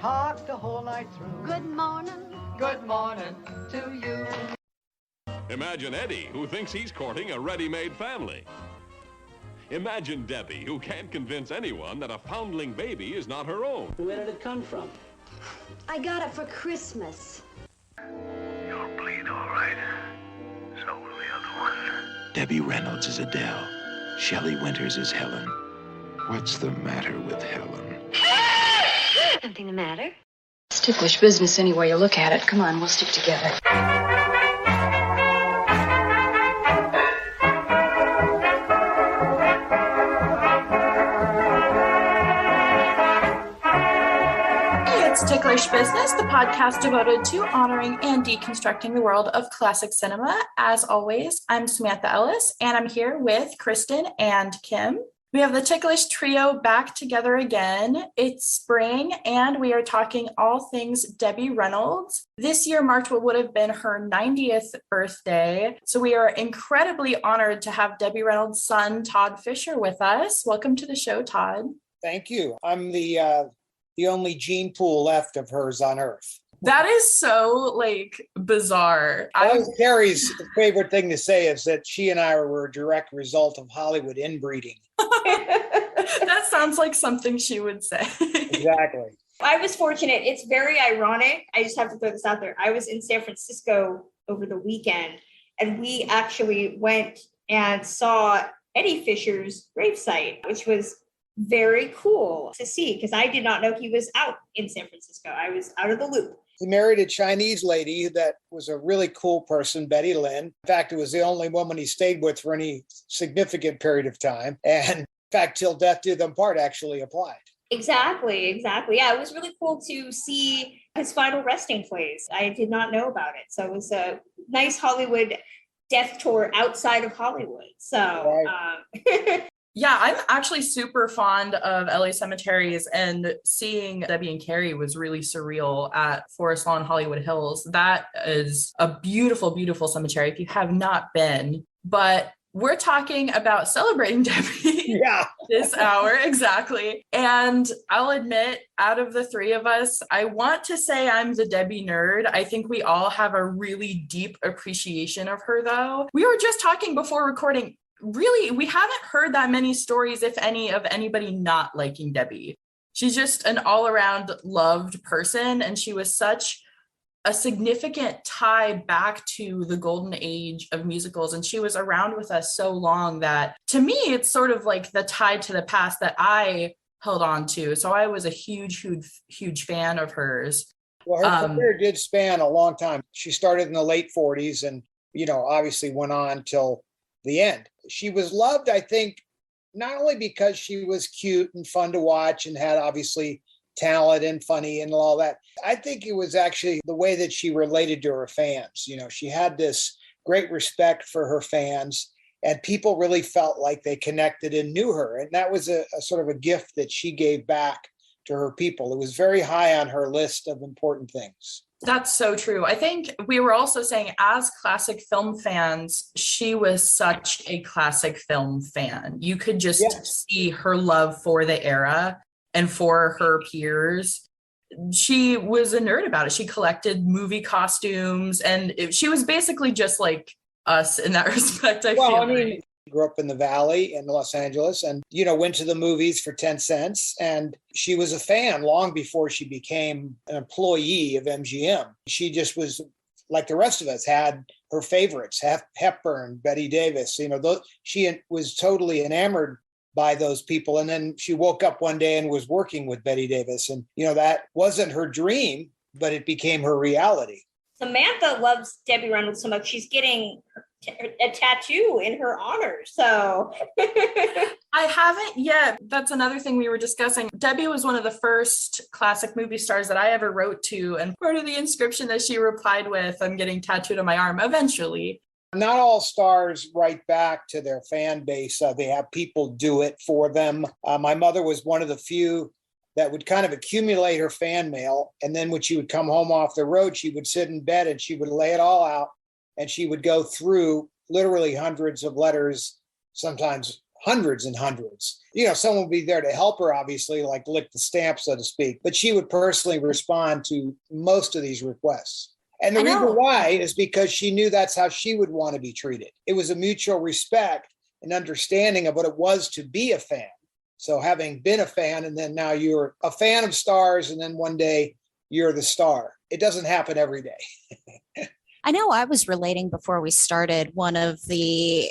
talk the whole night through. Good morning. Good morning to you. Imagine Eddie, who thinks he's courting a ready-made family. Imagine Debbie, who can't convince anyone that a foundling baby is not her own. Where did it come from? I got it for Christmas. You'll bleed all right. So will the other one. Debbie Reynolds is Adele. Shelley Winters is Helen. What's the matter with Helen? Something the matter? It's ticklish business any way you look at it. Come on, we'll stick together. It's Ticklish Business, the podcast devoted to honoring and deconstructing the world of classic cinema. As always, I'm Samantha Ellis, and I'm here with Kristen and Kim. We have the Ticklish Trio back together again. It's spring, and we are talking all things Debbie Reynolds. This year marked what would have been her 90th birthday, so we are incredibly honored to have Debbie Reynolds' son, Todd Fisher, with us. Welcome to the show, Todd. Thank you. I'm the only gene pool left of hers on Earth. That is so, bizarre. Carrie's favorite thing to say is that she and I were a direct result of Hollywood inbreeding. That sounds like something she would say. Exactly. I was fortunate. It's very ironic. I just have to throw this out there. I was in San Francisco over the weekend, and we actually went and saw Eddie Fisher's gravesite, which was very cool to see because I did not know he was out in San Francisco. I was out of the loop. He married a Chinese lady that was a really cool person, Betty Lynn. In fact, it was the only woman he stayed with for any significant period of time. And in fact, till death do them part actually applied. Exactly. Yeah, it was really cool to see his final resting place. I did not know about it. So it was a nice Hollywood death tour outside of Hollywood. So, right. Yeah, I'm actually super fond of LA cemeteries, and seeing Debbie and Carrie was really surreal at Forest Lawn Hollywood Hills. That is a beautiful, beautiful cemetery if you have not been. But we're talking about celebrating Debbie this hour. Exactly. And I'll admit, out of the three of us, I want to say I'm the Debbie nerd. I think we all have a really deep appreciation of her, though. We were just talking before recording. Really, we haven't heard that many stories, if any, of anybody not liking Debbie. She's just an all-around loved person, and she was such a significant tie back to the golden age of musicals, and she was around with us so long that, to me, it's sort of like the tie to the past that I held on to. So I was a huge fan of hers. Well, her career did span a long time. She started in the late 40s and, obviously went on till the end. She was loved, I think, not only because she was cute and fun to watch and had obviously talent and funny and all that. I think it was actually the way that she related to her fans. She had this great respect for her fans, and people really felt like they connected and knew her. And that was a sort of a gift that she gave back to her people. It was very high on her list of important things. That's so true. I think we were also saying, as classic film fans, she was such a classic film fan. You could just see her love for the era and for her peers. She was a nerd about it. She collected movie costumes, and she was basically just like us in that respect. I feel grew up in the Valley in Los Angeles and, went to the movies for 10 cents. And she was a fan long before she became an employee of MGM. She just was like the rest of us, had her favorites, Hepburn, Betty Davis, she was totally enamored by those people. And then she woke up one day and was working with Betty Davis. And, that wasn't her dream, but it became her reality. Samantha loves Debbie Reynolds so much. She's getting a tattoo in her honor. So I haven't yet. That's another thing we were discussing. Debbie was one of the first classic movie stars that I ever wrote to. And part of the inscription that she replied with, I'm getting tattooed on my arm eventually. Not all stars write back to their fan base. They have people do it for them. My mother was one of the few that would kind of accumulate her fan mail. And then when she would come home off the road, she would sit in bed and she would lay it all out. And she would go through literally hundreds of letters, sometimes hundreds and hundreds. Someone would be there to help her, obviously, like lick the stamp, so to speak, but she would personally respond to most of these requests. And the reason why is because she knew that's how she would want to be treated. It was a mutual respect and understanding of what it was to be a fan. So having been a fan, and then now you're a fan of stars, and then one day you're the star. It doesn't happen every day. I know I was relating before we started. One of the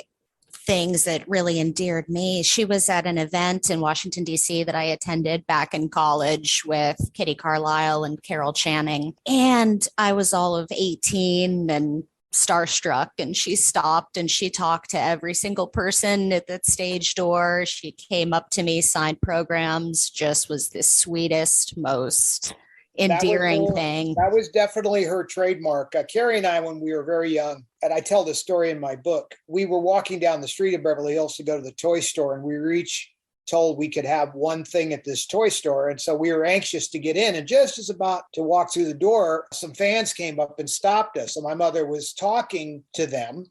things that really endeared me, she was at an event in Washington, D.C. that I attended back in college with Kitty Carlisle and Carol Channing. And I was all of 18 and starstruck, and she stopped and she talked to every single person at that stage door. She came up to me, signed programs, just was the sweetest, most endearing thing. That was definitely her trademark. Carrie and I, when we were very young, and I tell this story in my book, we were walking down the street of Beverly Hills to go to the toy store, and we were each told we could have one thing at this toy store. And so we were anxious to get in. And just as about to walk through the door, some fans came up and stopped us. And my mother was talking to them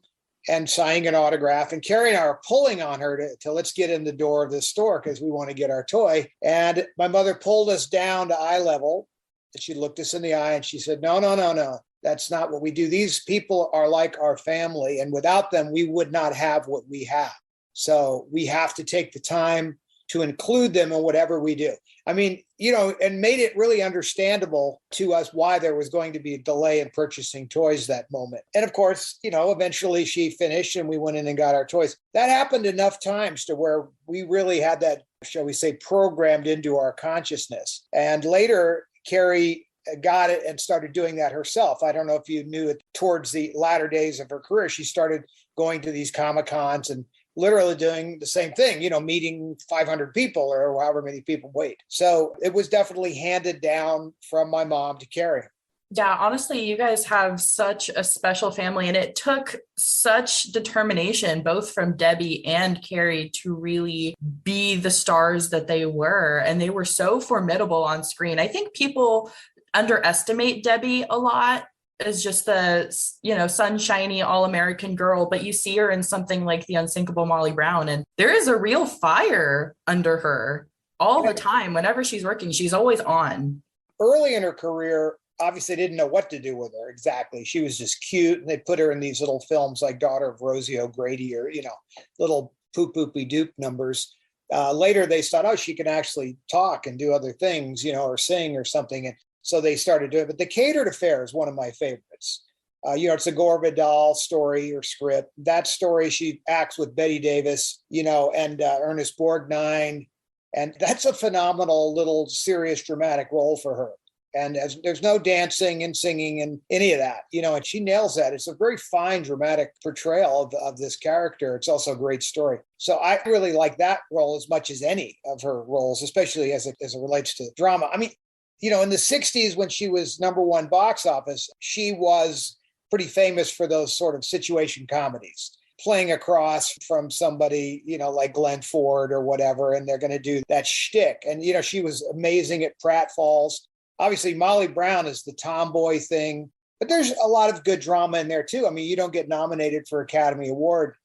and signing an autograph. And Carrie and I are pulling on her to let's get in the door of this store because we want to get our toy. And my mother pulled us down to eye level. And she looked us in the eye and she said, no. That's not what we do. These people are like our family. And without them, we would not have what we have. So we have to take the time to include them in whatever we do. I mean, and made it really understandable to us why there was going to be a delay in purchasing toys that moment. And of course, eventually she finished and we went in and got our toys. That happened enough times to where we really had that, shall we say, programmed into our consciousness. And later, Carrie got it and started doing that herself. I don't know if you knew it, towards the latter days of her career, she started going to these Comic-Cons and literally doing the same thing, meeting 500 people or however many people wait. So it was definitely handed down from my mom to Carrie. Yeah, honestly, you guys have such a special family, and it took such determination, both from Debbie and Carrie, to really be the stars that they were. And they were so formidable on screen. I think people underestimate Debbie a lot as just the, sunshiny all-American girl, but you see her in something like The Unsinkable Molly Brown, and there is a real fire under her all the time. Whenever she's working, she's always on. Early in her career, obviously didn't know what to do with her exactly. She was just cute, and they put her in these little films like Daughter of Rosie O'Grady or, little poop-poopy-doop numbers. Later, they thought, she can actually talk and do other things, or sing or something. And so they started doing it. But The Catered Affair is one of my favorites. It's a Gore Vidal story or script. That story, she acts with Betty Davis, and Ernest Borgnine. And that's a phenomenal little serious dramatic role for her. And there's no dancing and singing and any of that, and she nails that. It's a very fine dramatic portrayal of this character. It's also a great story. So I really like that role as much as any of her roles, especially as it relates to drama. I mean, in the 60s, when she was #1 box office, she was pretty famous for those sort of situation comedies, playing across from somebody, like Glenn Ford or whatever, and they're going to do that shtick. And, she was amazing at pratfalls. Obviously, Molly Brown is the tomboy thing, but there's a lot of good drama in there, too. I mean, you don't get nominated for Academy Award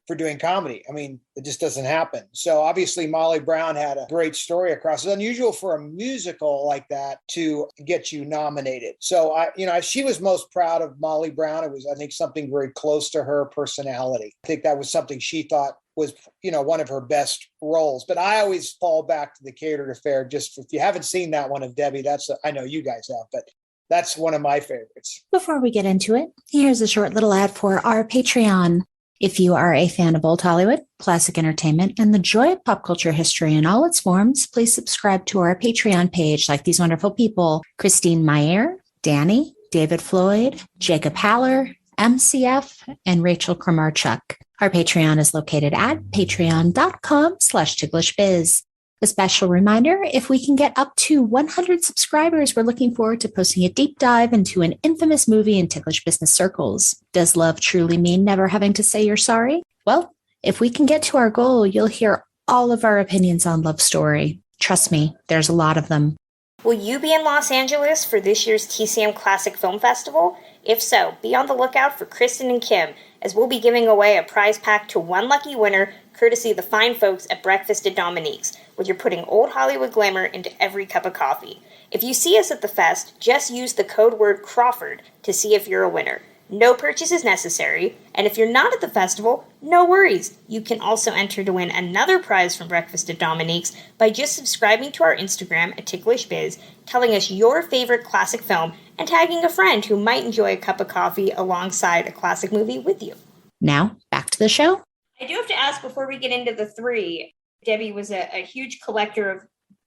for doing comedy. I mean, it just doesn't happen. So obviously, Molly Brown had a great story across. It's unusual for a musical like that to get you nominated. So, she was most proud of Molly Brown. It was, I think, something very close to her personality. I think that was something she thought was, one of her best roles. But I always fall back to The Catered Affair. Just if you haven't seen that one of Debbie, I know you guys have, but that's one of my favorites. Before we get into it, here's a short little ad for our Patreon. If you are a fan of old Hollywood, classic entertainment, and the joy of pop culture history in all its forms, please subscribe to our Patreon page like these wonderful people: Christine Mier, Danny, David Floyd, Jacob Haller, MCF, and Rachel Kramarchuk. Our Patreon is located at patreon.com/ticklishbiz. A special reminder, if we can get up to 100 subscribers, we're looking forward to posting a deep dive into an infamous movie in ticklish business circles. Does love truly mean never having to say you're sorry? Well, if we can get to our goal, you'll hear all of our opinions on Love Story. Trust me, there's a lot of them. Will you be in Los Angeles for this year's TCM Classic Film Festival? If so, be on the lookout for Kristen and Kim, as we'll be giving away a prize pack to one lucky winner courtesy of the fine folks at Breakfast at Dominique's, where you're putting old Hollywood glamour into every cup of coffee. If you see us at the fest, just use the code word Crawford to see if you're a winner. No purchase is necessary, and if you're not at the festival, no worries. You can also enter to win another prize from Breakfast at Dominique's by just subscribing to our Instagram at Ticklish Biz, telling us your favorite classic film, and tagging a friend who might enjoy a cup of coffee alongside a classic movie with you. Now, back to the show. I do have to ask before we get into the three, Debbie was a huge collector of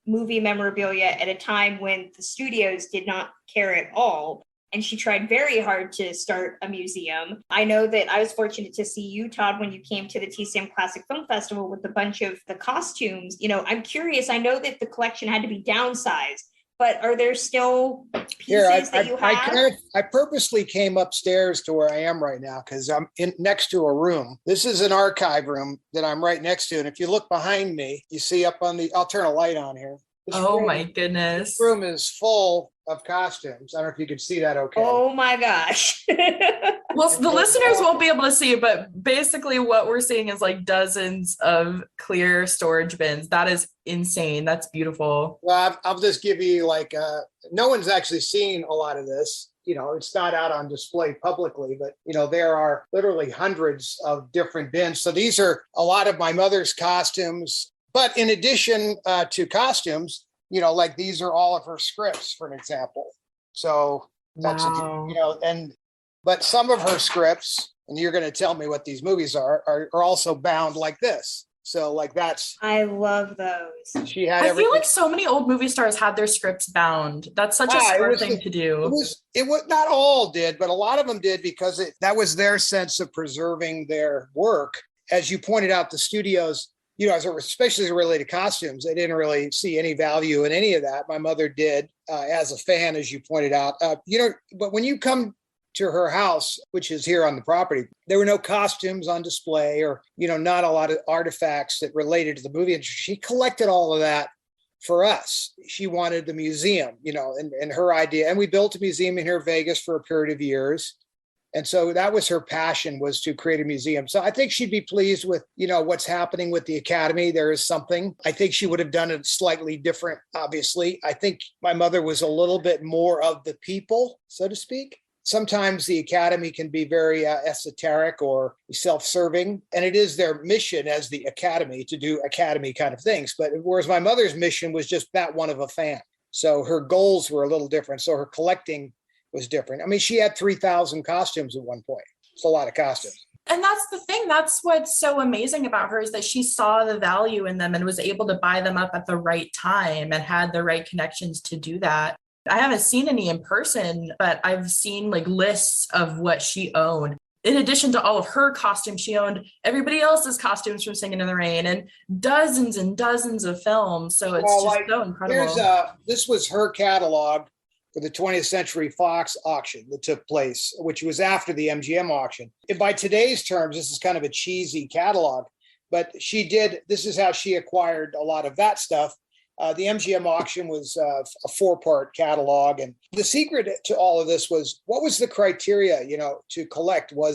movie memorabilia at a time when the studios did not care at all. And she tried very hard to start a museum. I know that I was fortunate to see you, Todd, when you came to the TCM Classic Film Festival with a bunch of the costumes. You know, I'm curious, I know that the collection had to be downsized, but are there still pieces that you have? I purposely came upstairs to where I am right now because I'm next to a room. This is an archive room that I'm right next to. And if you look behind me, you see up on I'll turn a light on here. My goodness. This room is full of costumes. I don't know if you can see that okay. Oh my gosh. Well, the listeners won't be able to see it, but basically what we're seeing is like dozens of clear storage bins. That is insane. That's beautiful. Well, I'll just give you no one's actually seen a lot of this. You know, it's not out on display publicly, but, you know, there are literally hundreds of different bins. So these are a lot of my mother's costumes. But in addition to costumes, you know, like these are all of her scripts, for an example. So that's, but some of her scripts, and you're going to tell me what these movies are also bound like this. So like I love those. She had I feel like so many old movie stars had their scripts bound. That's such a smart thing to do. It was not all did, but a lot of them did because that was their sense of preserving their work. As you pointed out, the studios, you know, especially related to costumes, they didn't really see any value in any of that. My mother did, as a fan, as you pointed out. But when you come to her house, which is here on the property, there were no costumes on display or, you know, not a lot of artifacts that related to the movie. And she collected all of that for us. She wanted the museum, you know, and her idea. And we built a museum in here in Vegas for a period of years. And so that was her passion, was to create a museum. So I think she'd be pleased with, you know, what's happening with the Academy. There is something. I think she would have done it slightly different, obviously. I think my mother was a little bit more of the people, so to speak. Sometimes the Academy can be very esoteric or self-serving, and it is their mission as the Academy to do Academy kind of things. But whereas my mother's mission was just that one of a fan. So her goals were a little different. So her collecting was different. I mean, she had 3,000 costumes at one point. It's a lot of costumes. And that's the thing. That's what's so amazing about her, is that she saw the value in them and was able to buy them up at the right time and had the right connections to do that. I haven't seen any in person, but I've seen like lists of what she owned. In addition to all of her costumes, she owned everybody else's costumes from Singing in the Rain and dozens of films. So it's so incredible. This was her catalog for the 20th Century Fox auction that took place, which was after the MGM auction. And by today's terms, this is kind of a cheesy catalog, but this is how she acquired a lot of that stuff. The MGM auction was a 4-part catalog. And the secret to all of this was, what was the criteria, you know, to collect? What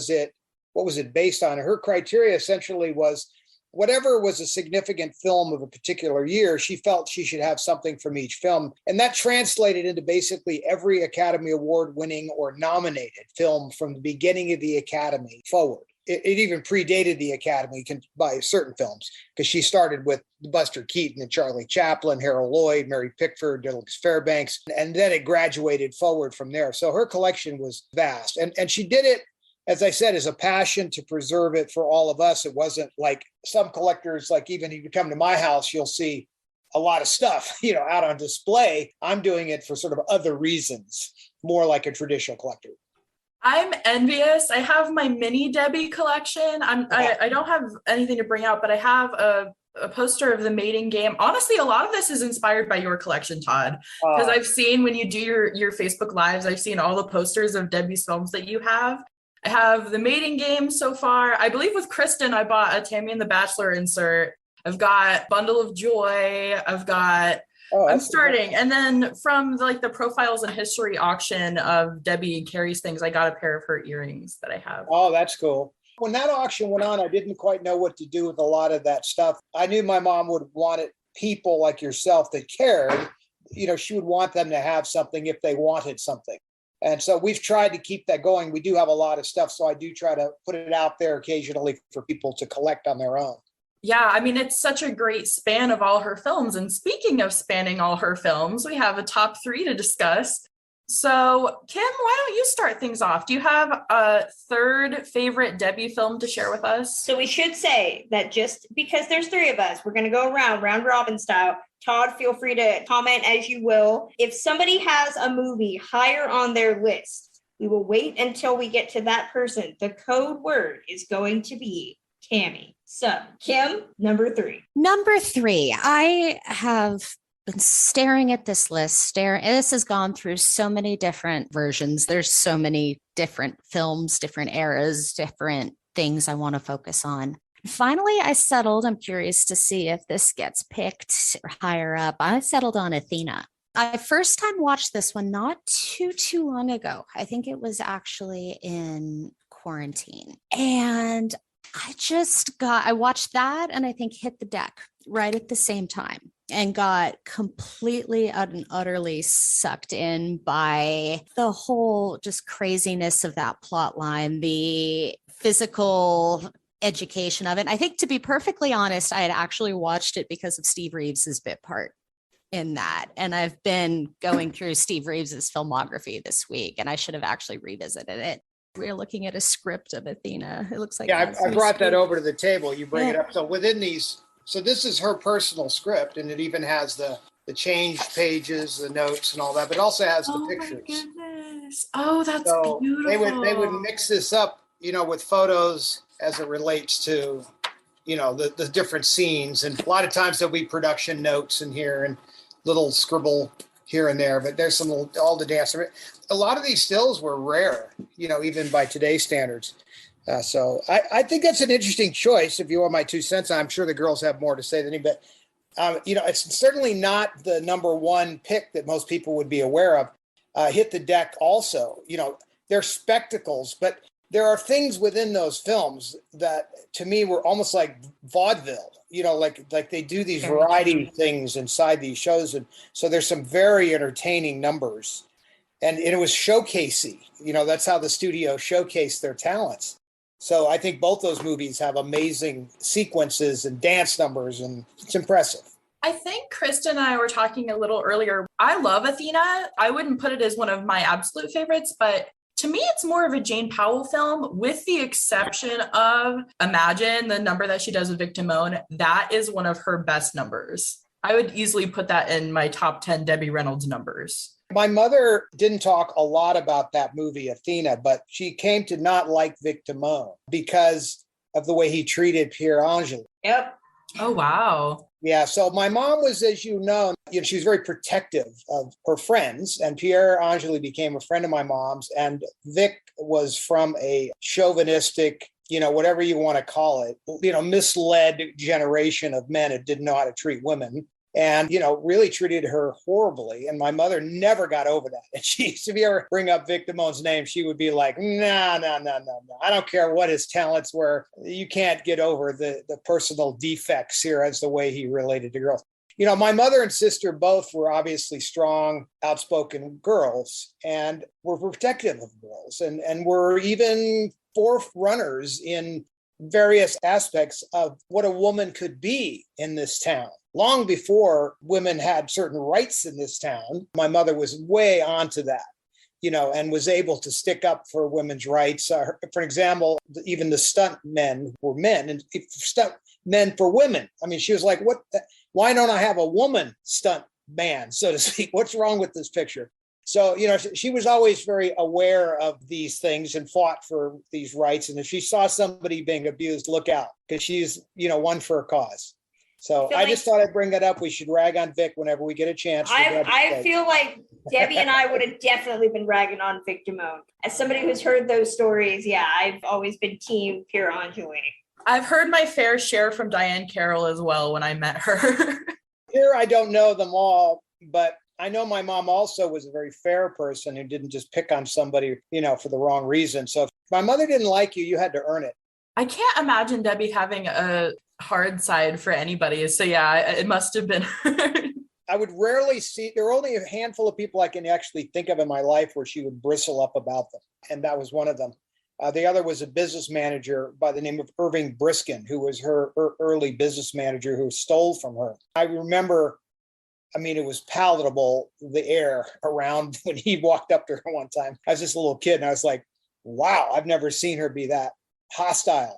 was it based on? Her criteria essentially was whatever was a significant film of a particular year, she felt she should have something from each film. And that translated into basically every Academy Award winning or nominated film from the beginning of the Academy forward. It even predated the Academy by certain films, because she started with Buster Keaton and Charlie Chaplin, Harold Lloyd, Mary Pickford, Douglas Fairbanks, and then it graduated forward from there. So her collection was vast. And she did it, as I said, as a passion to preserve it for all of us. It wasn't like some collectors, like even if you come to my house, you'll see a lot of stuff, you know, out on display. I'm doing it for sort of other reasons, more like a traditional collector. I'm envious. I have my mini Debbie collection. I don't have anything to bring out, but I have a poster of the mating game. Honestly, a lot of this is inspired by your collection, Todd, because I've seen when you do your Facebook Lives, I've seen all the posters of Debbie's films that you have. I have the mating game so far. I believe with Kristen, I bought a Tammy and the Bachelor insert. I've got Bundle of Joy. I've got I'm starting. And then from the Profiles and History auction of Debbie and Carrie's things, I got a pair of her earrings that I have. Oh, that's cool. When that auction went on, I didn't quite know what to do with a lot of that stuff. I knew my mom would want it, people like yourself that cared, she would want them to have something if they wanted something. And so we've tried to keep that going. We do have a lot of stuff, so I do try to put it out there occasionally for people to collect on their own. Yeah, I mean, it's such a great span of all her films. And speaking of spanning all her films, we have a top 3 to discuss. So, Kim, why don't you start things off? Do you have a third favorite Debbie film to share with us? So we should say that just because there's 3 of us, we're going to go around round robin style. Todd, feel free to comment as you will. If somebody has a movie higher on their list, we will wait until we get to that person. The code word is going to be Tammy. So, Kim, number 3. Number 3, I have been staring at this list. This has gone through so many different versions. There's so many different films, different eras, different things I want to focus on. Finally, I settled. I'm curious to see if this gets picked higher up. I settled on Athena. I first time watched this one not too long ago. I think it was actually in quarantine. And I watched that and I think hit the deck right at the same time and got completely and utterly sucked in by the whole just craziness of that plot line, the physical education of it. I think, to be perfectly honest, I had actually watched it because of Steve Reeves's bit part in that. And I've been going through Steve Reeves's filmography this week, and I should have actually revisited it. We're looking at a script of Athena. It looks like I brought that over to the table. You bring it up. So within these, this is her personal script, and it even has the change pages, the notes, and all that. But it also has the pictures. My goodness! Oh, that's They beautiful. would mix this up, with photos as it relates to, the different scenes. And a lot of times there'll be production notes in here and little scribble here and there. But there's all the dance. A lot of these stills were rare, even by today's standards. So I think that's an interesting choice. If you want my 2 cents, I'm sure the girls have more to say than me, but it's certainly not the number 1 pick that most people would be aware of. Hit the deck also, they're spectacles, but there are things within those films that to me were almost like vaudeville, like they do these variety things inside these shows. And so there's some very entertaining numbers. And it was showcasey, that's how the studio showcased their talents. So I think both those movies have amazing sequences and dance numbers, and it's impressive. I think Krista and I were talking a little earlier. I love Athena. I wouldn't put it as one of my absolute favorites, but to me, it's more of a Jane Powell film, with the exception of Imagine, the number that she does with Vic Damone. That is one of her best numbers. I would easily put that in my top 10 Debbie Reynolds numbers. My mother didn't talk a lot about that movie, Athena, but she came to not like Vic Damone because of the way he treated Pierre Angeli. Yep. Oh, wow. Yeah. So my mom was, as you know, she was very protective of her friends, and Pierre Angeli became a friend of my mom's. And Vic was from a chauvinistic, whatever you want to call it, misled generation of men that didn't know how to treat women. And, really treated her horribly. And my mother never got over that. And if you ever bring up Vic Damone's name, she would be like, no. I don't care what his talents were. You can't get over the personal defects here as the way he related to girls. My mother and sister both were obviously strong, outspoken girls and were protective of girls and were even forerunners in various aspects of what a woman could be in this town. Long before women had certain rights in this town, my mother was way onto that, and was able to stick up for women's rights. For example, even the stunt men were men, and stunt men for women. I mean, she was like, why don't I have a woman stunt man, so to speak? What's wrong with this picture? So, she was always very aware of these things and fought for these rights. And if she saw somebody being abused, look out, because she's, one for a cause. So I just thought I'd bring that up. We should rag on Vic whenever we get a chance. I feel like Debbie and I would have definitely been ragging on Vic Damone. As somebody who's heard those stories, yeah, I've always been team Pierre Angeli. I've heard my fair share from Diane Carroll as well when I met her. Here, I don't know them all, but I know my mom also was a very fair person who didn't just pick on somebody, for the wrong reason. So if my mother didn't like you, you had to earn it. I can't imagine Debbie having a hard side for anybody. So yeah, it must have been her. I would rarely see, there are only a handful of people I can actually think of in my life where she would bristle up about them. And that was one of them. The other was a business manager by the name of Irving Briskin, who was her early business manager who stole from her. I remember, I mean, it was palatable, the air around when he walked up to her one time. I was just a little kid and I was like, wow, I've never seen her be that hostile.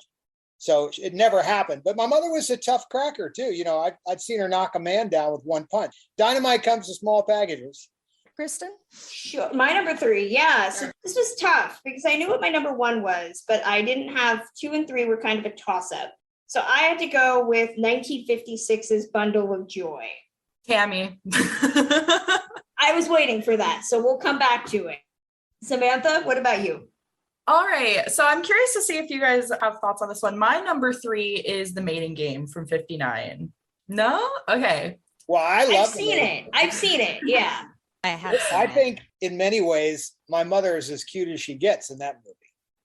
So it never happened. But my mother was a tough cracker too. You know, I'd seen her knock a man down with one punch. Dynamite comes in small packages. Kristen? Sure. My number 3. Yeah. So this was tough because I knew what my number 1 was, but I didn't have 2 and 3 were kind of a toss up. So I had to go with 1956's Bundle of Joy. Tammy. I was waiting for that. So we'll come back to it. Samantha, what about you? All right. So I'm curious to see if you guys have thoughts on this one. My number 3 is The Mating Game from 59. No? Okay. Well, I've seen it. I've seen it. Yeah. I think in many ways, my mother is as cute as she gets in that movie.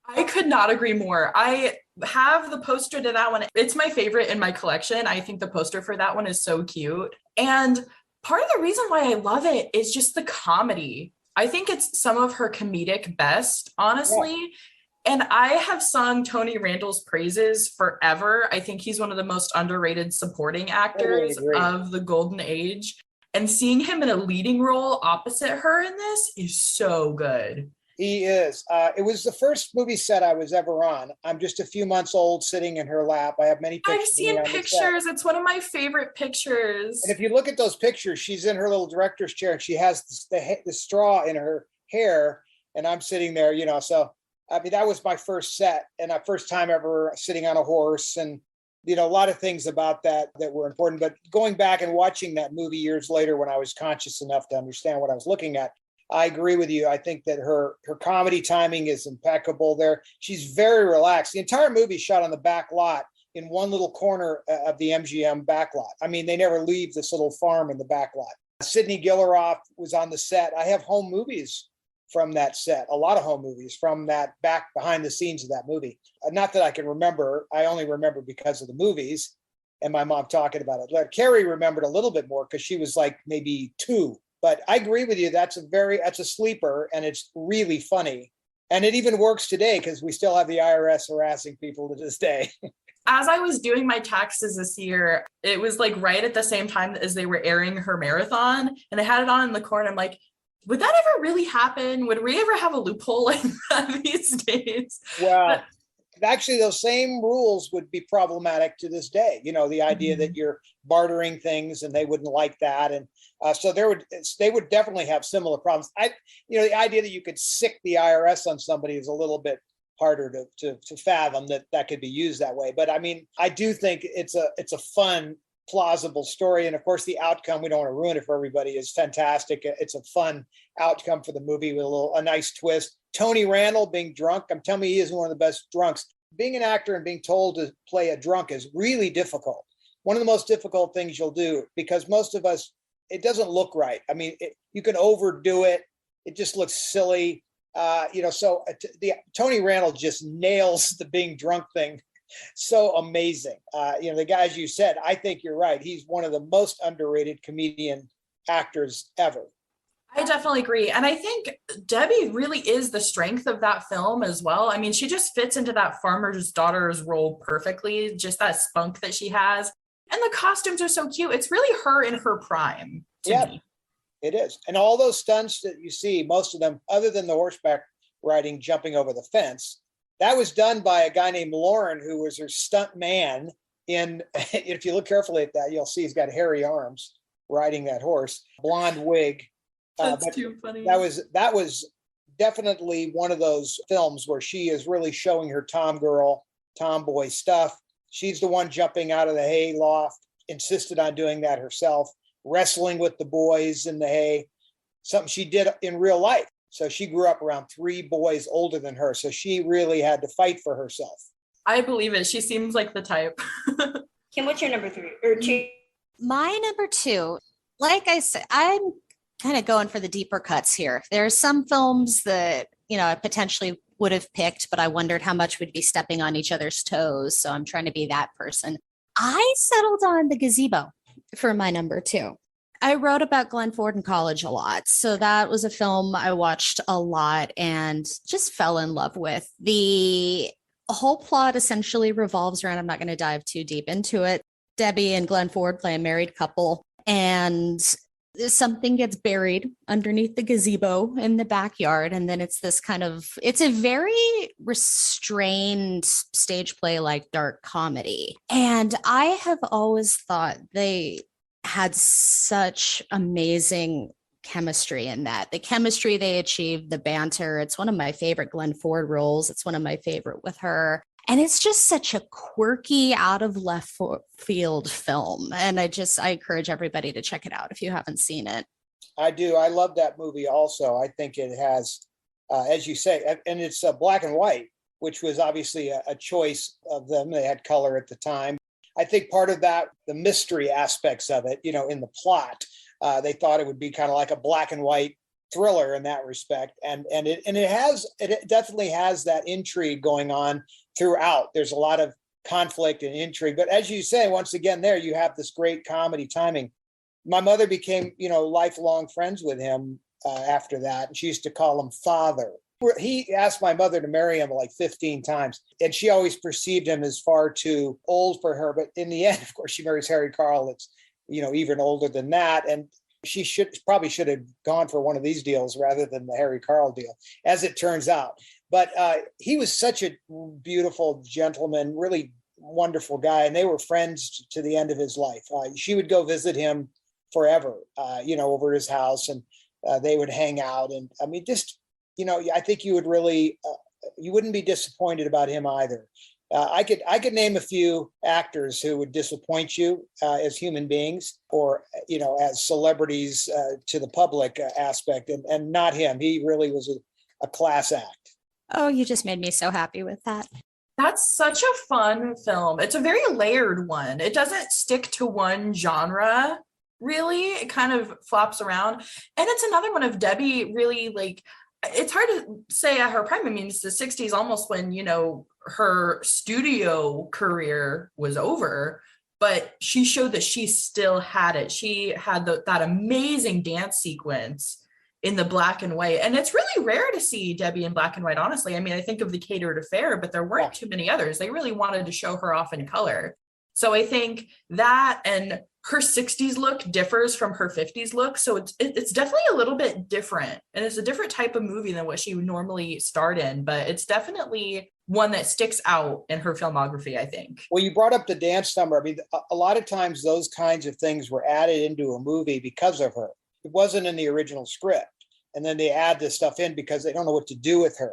I could not agree more. I have the poster to that one. It's my favorite in my collection. I think the poster for that one is so cute. And part of the reason why I love it is just the comedy. I think it's some of her comedic best, honestly. Yeah. And I have sung Tony Randall's praises forever. I think he's one of the most underrated supporting actors of the golden age. And seeing him in a leading role opposite her in this is so good. He is. It was the first movie set I was ever on. I'm just a few months old sitting in her lap. I have many pictures. I've seen pictures. It's one of my favorite pictures. And if you look at those pictures, she's in her little director's chair and she has the straw in her hair. And I'm sitting there, you know, so I mean, that was my first set and my first time ever sitting on a horse. And, you know, a lot of things about that were important. But going back and watching that movie years later when I was conscious enough to understand what I was looking at, I agree with you. I think that her comedy timing is impeccable there. She's very relaxed. The entire movie shot on the back lot in one little corner of the MGM back lot. I mean, they never leave this little farm in the back lot. Sidney Gilleroff was on the set. I have home movies from that set, a lot of home movies from that back behind the scenes of that movie. Not that I can remember. I only remember because of the movies and my mom talking about it. Carrie remembered a little bit more because she was like maybe 2. But I agree with you. That's a sleeper and it's really funny. And it even works today because we still have the IRS harassing people to this day. As I was doing my taxes this year, it was like right at the same time as they were airing her marathon and they had it on in the corner. I'm like, would that ever really happen? Would we ever have a loophole like that these days? Well, actually, those same rules would be problematic to this day. You know, the idea that you're bartering things and they wouldn't like that. And so they would definitely have similar problems. The idea that you could sick the IRS on somebody is a little bit harder to fathom that could be used that way. But I mean, I do think it's a fun, plausible story. And of course, the outcome, we don't want to ruin it for everybody, is fantastic. It's a fun outcome for the movie with a nice twist. Tony Randall being drunk, I'm telling you, he is one of the best drunks. Being an actor and being told to play a drunk is really difficult. One of the most difficult things you'll do, because most of us, it doesn't look right. I mean, you can overdo it. It just looks silly. So Tony Randall just nails the being drunk thing. So amazing. The guy, as you said, I think you're right. He's one of the most underrated comedian actors ever. I definitely agree. And I think Debbie really is the strength of that film as well. I mean, she just fits into that farmer's daughter's role perfectly, just that spunk that she has. And the costumes are so cute. It's really her in her prime to me. It is. And all those stunts that you see, most of them, other than the horseback riding, jumping over the fence, that was done by a guy named Lauren, who was her stunt man. If you look carefully at that, you'll see he's got hairy arms riding that horse, blonde wig. That's too funny. That was definitely one of those films where she is really showing her tomboy stuff. She's the one jumping out of the hay loft, insisted on doing that herself, wrestling with the boys in the hay, something she did in real life. So she grew up around 3 boys older than her. So she really had to fight for herself. I believe it. She seems like the type. Kim, what's your number 3 or 2? My number 2, like I said, I'm kind of going for the deeper cuts here. There's some films that, I potentially would have picked, but I wondered how much we'd be stepping on each other's toes. So I'm trying to be that person. I settled on The Gazebo for my number 2. I wrote about Glenn Ford in college a lot. So that was a film I watched a lot and just fell in love with. The whole plot essentially revolves around, I'm not going to dive too deep into it. Debbie and Glenn Ford play a married couple, and something gets buried underneath the gazebo in the backyard. And then it's this it's a very restrained stage play, like dark comedy. And I have always thought they had such amazing chemistry in that. The chemistry they achieved, the banter. It's one of my favorite Glenn Ford roles. It's one of my favorite with her. And it's just such a quirky, out of left field film. And I encourage everybody to check it out if you haven't seen it. I do. I love that movie also. I think it has, as you say, and it's black and white, which was obviously a choice of them. They had color at the time. I think part of that, the mystery aspects of it, in the plot, they thought it would be kind of like a black and white thriller in that respect. And it definitely has that intrigue going on throughout. There's a lot of conflict and intrigue. But as you say, once again, there you have this great comedy timing. My mother became, lifelong friends with him after that. And she used to call him Father. He asked my mother to marry him like 15 times. And she always perceived him as far too old for her. But in the end, of course, she marries Harry Carl. That's, even older than that. And she probably should have gone for one of these deals rather than the Harry Carl deal, as it turns out. But he was such a beautiful gentleman, really wonderful guy. And they were friends to the end of his life. She would go visit him forever, over his house, and they would hang out. And I mean, I think you would really, you wouldn't be disappointed about him either. I could name a few actors who would disappoint you as human beings, or as celebrities to the public aspect, and not him. He really was a class act. Oh, you just made me so happy with that. That's such a fun film. It's a very layered one. It doesn't stick to one genre, really. It kind of flops around. And it's another one of Debbie really, it's hard to say at her prime. I mean, it's the 60s, almost when, her studio career was over, but she showed that she still had it. She had that amazing dance sequence in the black and white. And it's really rare to see Debbie in black and white, honestly. I mean, I think of the Catered Affair, but there weren't too many others. They really wanted to show her off in color. So I think that, and her 60s look differs from her 50s look. So it's definitely a little bit different. And it's a different type of movie than what she would normally start in, but it's definitely one that sticks out in her filmography, I think. Well, you brought up the dance number. I mean, a lot of times those kinds of things were added into a movie because of her. It wasn't in the original script. And then they add this stuff in because they don't know what to do with her.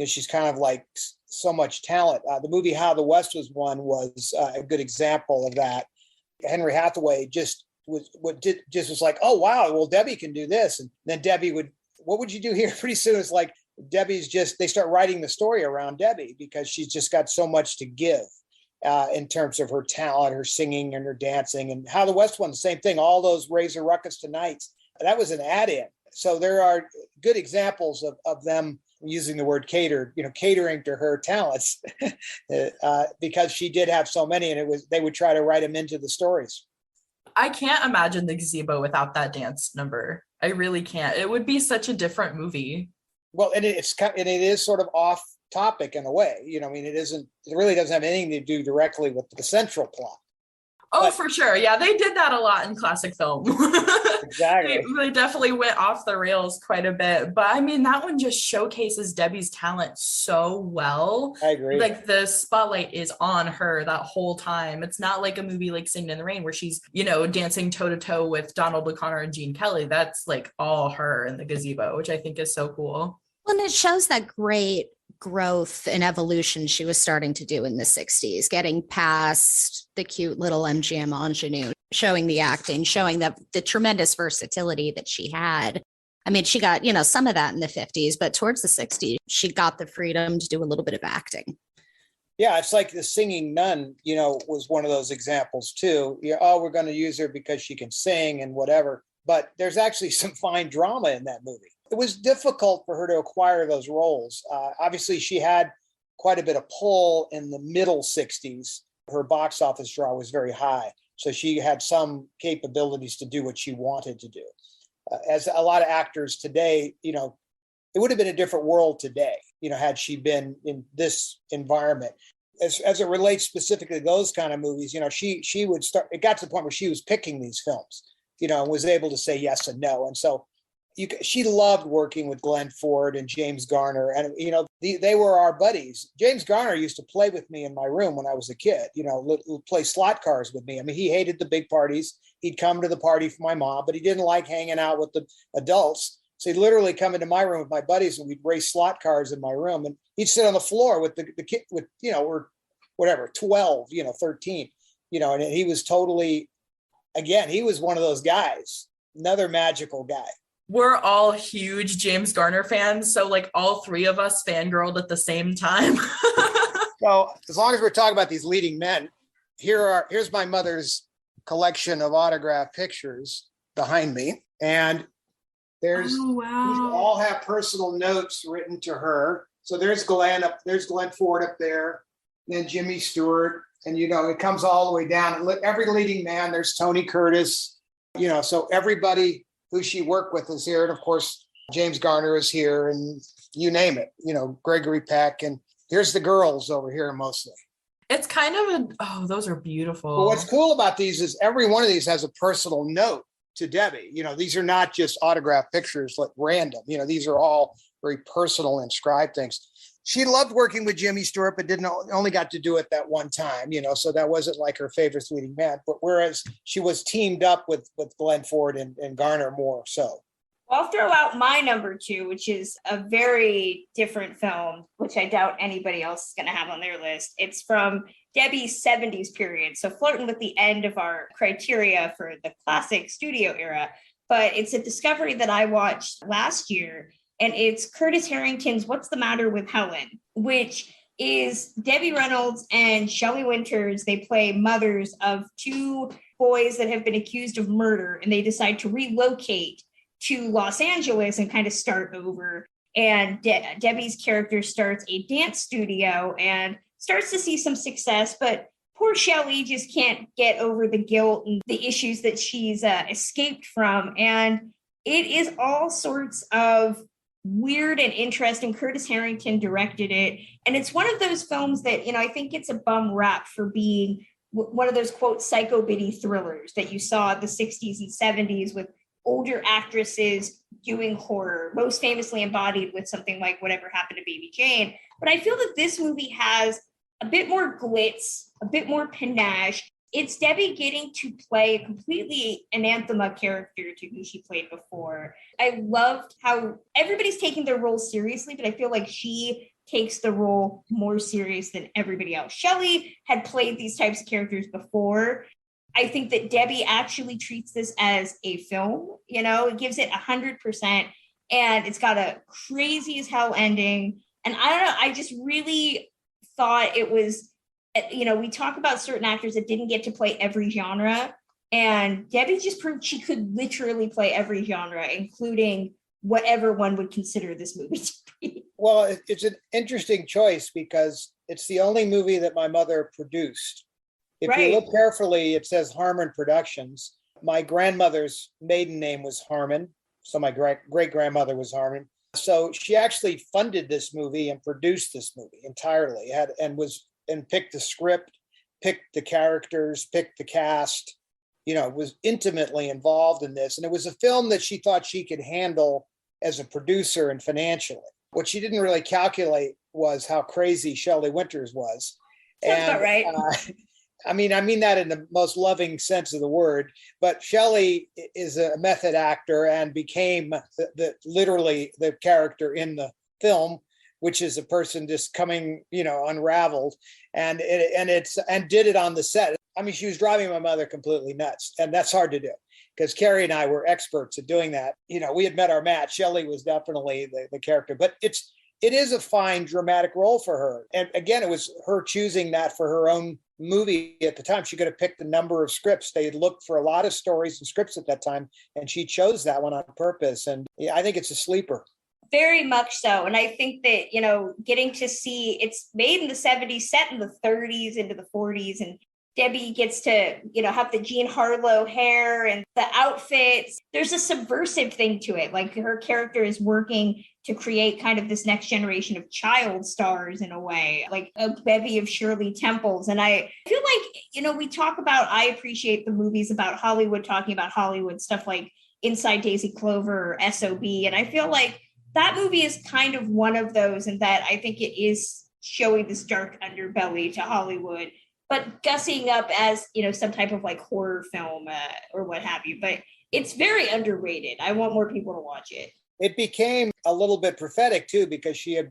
She's kind of like so much talent. The movie How the West Was Won was a good example of that. Henry Hathaway just was like, oh, wow, well, Debbie can do this. And then Debbie what would you do here? Pretty soon it's like, they start writing the story around Debbie because she's just got so much to give in terms of her talent, her singing and her dancing. And How the West Won, the same thing. All those Razor Ruckus Tonights, that was an add-in. So there are good examples of them using the word catered, catering to her talents because she did have so many, and they would try to write them into the stories. I can't imagine The Gazebo without that dance number. I really can't. It would be such a different movie. Well, and it is sort of off topic in a way. It really doesn't have anything to do directly with the central plot. Oh, but, for sure. Yeah, they did that a lot in classic film. Exactly. They definitely went off the rails quite a bit. But I mean, that one just showcases Debbie's talent so well. I agree. Like the spotlight is on her that whole time. It's not like a movie like Singing in the Rain where she's, dancing toe to toe with Donald O'Connor and Gene Kelly. That's like all her in The Gazebo, which I think is so cool. Well, and it shows that great growth and evolution she was starting to do in the 60s, getting past the cute little MGM ingenue, showing the acting, showing the tremendous versatility that she had. I mean, she got, some of that in the 50s, but towards the 60s, she got the freedom to do a little bit of acting. Yeah, it's like The Singing Nun, was one of those examples too. We're going to use her because she can sing and whatever. But there's actually some fine drama in that movie. it was difficult for her to acquire those roles. Obviously, she had quite a bit of pull in the middle 60s. Her box office draw was very high. So she had some capabilities to do what she wanted to do. As a lot of actors today, you know, it would have been a different world today, you know, had she been in this environment. As it relates specifically to those kind of movies, you know, she would start, it got to the point where she was picking these films, you know, and was able to say yes and no. And so she loved working with Glenn Ford and James Garner. And, you know, they were our buddies. James Garner used to play with me in my room when I was a kid, you know, play slot cars with me. I mean, he hated the big parties. He'd come to the party for my mom, but he didn't like hanging out with the adults. So he'd literally come into my room with my buddies and we'd race slot cars in my room. And he'd sit on the floor with the kid with, you know, we're whatever, 12, you know, 13, you know, and he was totally, again, he was one of those guys, another magical guy. We're all huge James Garner fans. So like all three of us fangirled at the same time. So as long as we're talking about these leading men, here's my mother's collection of autographed pictures behind me. And these all have personal notes written to her. So there's Glenn Ford up there, and then Jimmy Stewart. And, you know, it comes all the way down. Every leading man, there's Tony Curtis, you know, so everybody who she worked with is here. And of course, James Garner is here and you name it, you know, Gregory Peck. And here's the girls over here mostly. It's kind of those are beautiful. But what's cool about these is every one of these has a personal note to Debbie. You know, these are not just autographed pictures like random, you know, these are all very personal inscribed things. She loved working with Jimmy Stewart, but only got to do it that one time, you know, so that wasn't like her favorite leading man. But whereas she was teamed up with Glenn Ford and Garner more so. I'll throw out my number 2, which is a very different film, which I doubt anybody else is going to have on their list. It's from Debbie's 70s period, so flirting with the end of our criteria for the classic studio era. But it's a discovery that I watched last year, and it's Curtis Harrington's What's the Matter with Helen, which is Debbie Reynolds and Shelley Winters. They play mothers of 2 boys that have been accused of murder, and they decide to relocate to Los Angeles and kind of start over. And Debbie's character starts a dance studio and starts to see some success, but poor Shelley just can't get over the guilt and the issues that she's escaped from. And it is all sorts of weird and interesting. Curtis Harrington directed it. And it's one of those films that, you know, I think it's a bum rap for being one of those, quote, psycho biddy thrillers that you saw in the 60s and 70s with older actresses doing horror, most famously embodied with something like Whatever Happened to Baby Jane. But I feel that this movie has a bit more glitz, a bit more panache. It's Debbie getting to play completely an anathema character to who she played before. I loved how everybody's taking their role seriously, but I feel like she takes the role more serious than everybody else. Shelley had played these types of characters before. I think that Debbie actually treats this as a film, you know, it gives it 100%, and it's got a crazy as hell ending. And I don't know, I just really thought it was, you know, we talk about certain actors that didn't get to play every genre, and Debbie just proved she could literally play every genre, including whatever one would consider this movie to be. Well, it's an interesting choice because it's the only movie that my mother produced. If you look carefully, it says Harmon Productions. My grandmother's maiden name was Harmon, so my great-grandmother was Harmon. So she actually funded this movie and produced this movie entirely, and picked the script, picked the characters, picked the cast, you know, was intimately involved in this. And it was a film that she thought she could handle as a producer and financially. What she didn't really calculate was how crazy Shelley Winters was. Sounds about right. I mean that in the most loving sense of the word, but Shelley is a method actor and became literally the character in the film, which is a person just coming, you know, unraveled, and did it on the set. I mean, she was driving my mother completely nuts, and that's hard to do because Carrie and I were experts at doing that. You know, we had met our match. Shelley was definitely the character, but it's it is a fine dramatic role for her. And again, it was her choosing that for her own movie at the time. She could have picked a number of scripts. They had looked for a lot of stories and scripts at that time, and she chose that one on purpose. And yeah, I think it's a sleeper. Very much so. And I think that, you know, getting to see it's made in the 70s, set in the 30s into the 40s, and Debbie gets to, you know, have the Jean Harlow hair and the outfits. There's a subversive thing to it. Like her character is working to create kind of this next generation of child stars in a way, like a bevy of Shirley Temples. And I feel like, you know, we talk about, I appreciate the movies about Hollywood, talking about Hollywood, stuff like Inside Daisy Clover or SOB. And I feel like that movie is kind of one of those, and that I think it is showing this dark underbelly to Hollywood, but gussing up as, you know, some type of like horror film or what have you. But it's very underrated. I want more people to watch it. It became a little bit prophetic too, because she had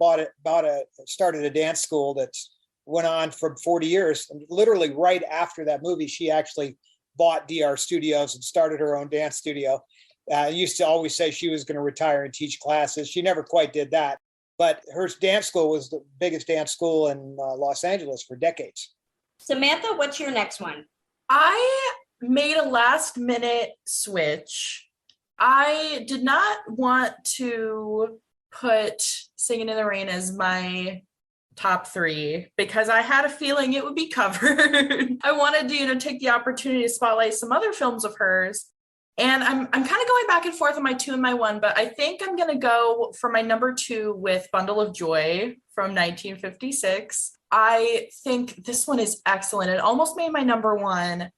started a dance school that's went on for 40 years. And literally right after that movie, she actually bought DR Studios and started her own dance studio. Used to always say she was going to retire and teach classes. She never quite did that. But her dance school was the biggest dance school in Los Angeles for decades. Samantha, what's your next one? I made a last minute switch. I did not want to put Singing in the Rain as my top 3 because I had a feeling it would be covered. I wanted to, you know, take the opportunity to spotlight some other films of hers. And I'm kind of going back and forth on my 2 and my 1, but I think I'm going to go for my number 2 with Bundle of Joy from 1956. I think this one is excellent. It almost made my number 1.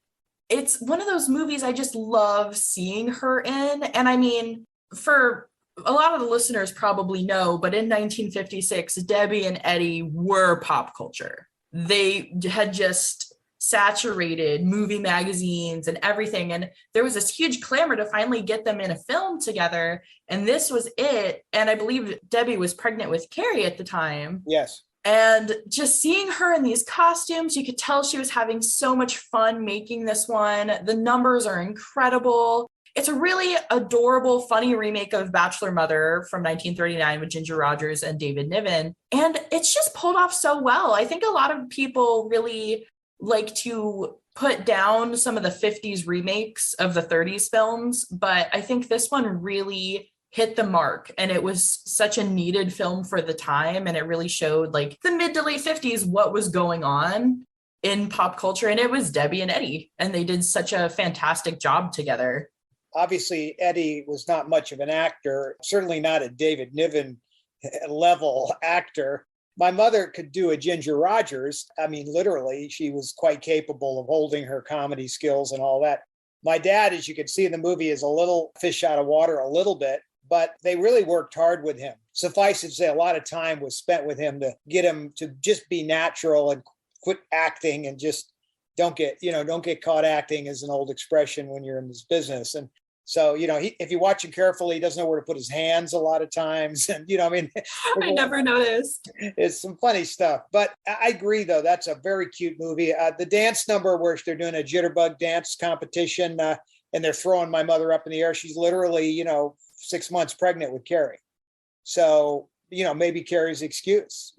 It's one of those movies I just love seeing her in. And I mean, for a lot of the listeners probably know, but in 1956, Debbie and Eddie were pop culture. They had just saturated movie magazines and everything. And there was this huge clamor to finally get them in a film together. And this was it. And I believe Debbie was pregnant with Carrie at the time. Yes. And just seeing her in these costumes, you could tell she was having so much fun making this one. The numbers are incredible. It's a really adorable, funny remake of Bachelor Mother from 1939 with Ginger Rogers and David Niven. And it's just pulled off so well. I think a lot of people really like to put down some of the 50s remakes of the 30s films, but I think this one really hit the mark, and it was such a needed film for the time, and it really showed like the mid to late 50s what was going on in pop culture, and it was Debbie and Eddie, and they did such a fantastic job together. Obviously, Eddie was not much of an actor, certainly not a David Niven level actor. My mother could do a Ginger Rogers. I mean, literally, she was quite capable of holding her comedy skills and all that. My dad, as you can see in the movie, is a little fish out of water a little bit, but they really worked hard with him. Suffice it to say, a lot of time was spent with him to get him to just be natural and quit acting, and just don't get caught acting, is an old expression when you're in this business. And so, if you watch him carefully, he doesn't know where to put his hands a lot of times. And, I never noticed. It's some funny stuff. But I agree, though, that's a very cute movie. The dance number where they're doing a jitterbug dance competition and they're throwing my mother up in the air. She's literally, 6 months pregnant with Carrie. So, maybe Carrie's excuse,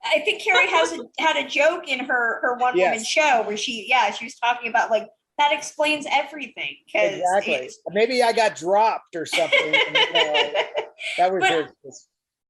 I think Carrie had a joke in her one woman show where she was talking about like, that explains everything. Exactly. Maybe I got dropped or something. That was her.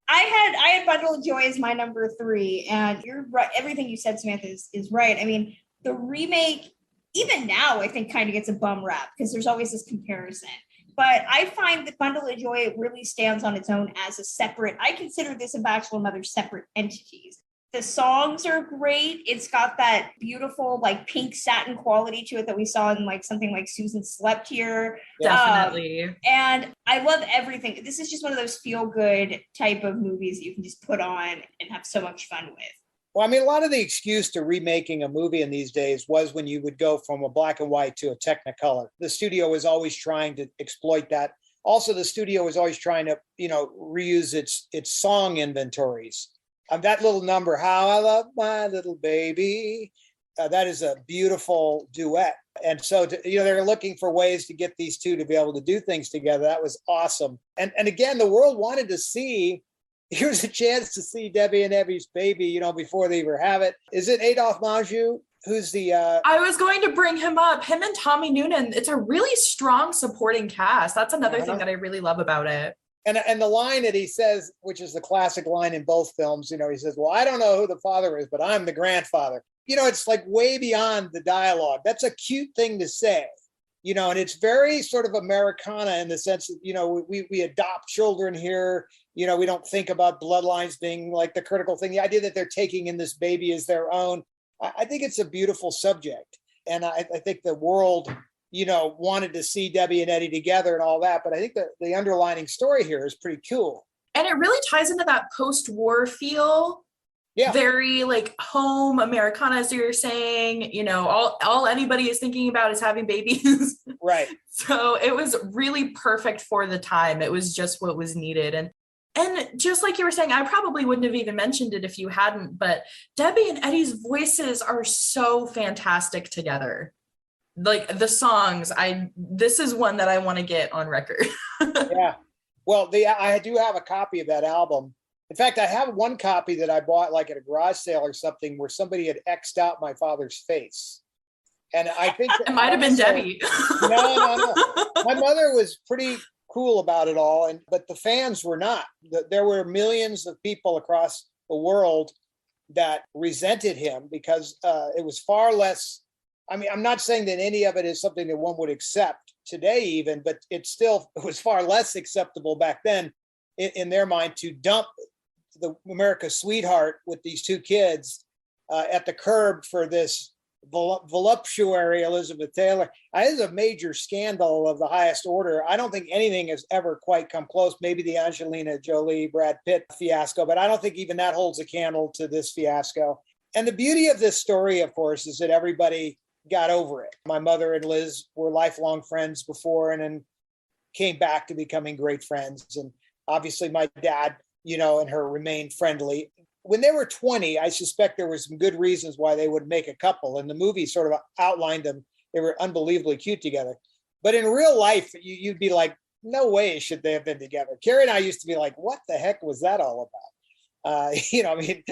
I had Bundle of Joy as my number 3, and you're right. Everything you said, Samantha, is right. I mean, the remake, even now, I think kind of gets a bum rap because there's always this comparison. But I find that Bundle of Joy really stands on its own as a separate, I consider this a Bachelor Mother separate entities. The songs are great. It's got that beautiful like pink satin quality to it that we saw in like something like Susan Slept Here. Definitely. And I love everything. This is just one of those feel good type of movies that you can just put on and have so much fun with. Well, I mean, a lot of the excuse to remaking a movie in these days was when you would go from a black and white to a Technicolor. The studio was always trying to exploit that. Also, the studio was always trying to, reuse its song inventories. That little number, How I Love My Little Baby, that is a beautiful duet. And so, they're looking for ways to get these two to be able to do things together. That was awesome. And again, the world wanted to see here's a chance to see Debbie and Eddie's baby, you know, before they ever have it. Is it Adolphe Menjou? Who's the I was going to bring him up. Him and Tommy Noonan. It's a really strong supporting cast. That's another thing that I really love about it. And the line that he says, which is the classic line in both films, you know, he says, well, I don't know who the father is, but I'm the grandfather. You know, it's like way beyond the dialogue. That's a cute thing to say, you know, and it's very sort of Americana in the sense that, you know, we adopt children here. You know, we don't think about bloodlines being like the critical thing. The idea that they're taking in this baby as their own. I think it's a beautiful subject. And I think the world, you know, wanted to see Debbie and Eddie together and all that. But I think that the underlining story here is pretty cool. And it really ties into that post-war feel. Yeah. Very like home Americana, as you're saying, you know, all anybody is thinking about is having babies. Right. So it was really perfect for the time. It was just what was needed. And just like you were saying, I probably wouldn't have even mentioned it if you hadn't, but Debbie and Eddie's voices are so fantastic together. Like the songs, this is one that I want to get on record. Yeah. Well, I do have a copy of that album. In fact, I have one copy that I bought like at a garage sale or something where somebody had X'd out my father's face. And I think it might have been Debbie. No. My mother was pretty cool about it all, but the fans were not. There were millions of people across the world that resented him because it was far less. I mean, I'm not saying that any of it is something that one would accept today even, but it was far less acceptable back then in their mind to dump the America's sweetheart with these two kids at the curb for this voluptuary Elizabeth Taylor. This is a major scandal of the highest order. I don't think anything has ever quite come close. Maybe the Angelina Jolie, Brad Pitt fiasco, but I don't think even that holds a candle to this fiasco. And the beauty of this story, of course, is that everybody got over it. My mother and Liz were lifelong friends before and then came back to becoming great friends. And obviously my dad, you know, and her remained friendly. When they were 20, I suspect there were some good reasons why they would make a couple. And the movie sort of outlined them. They were unbelievably cute together. But in real life, you'd be like, no way should they have been together. Carrie and I used to be like, what the heck was that all about? You know, I mean,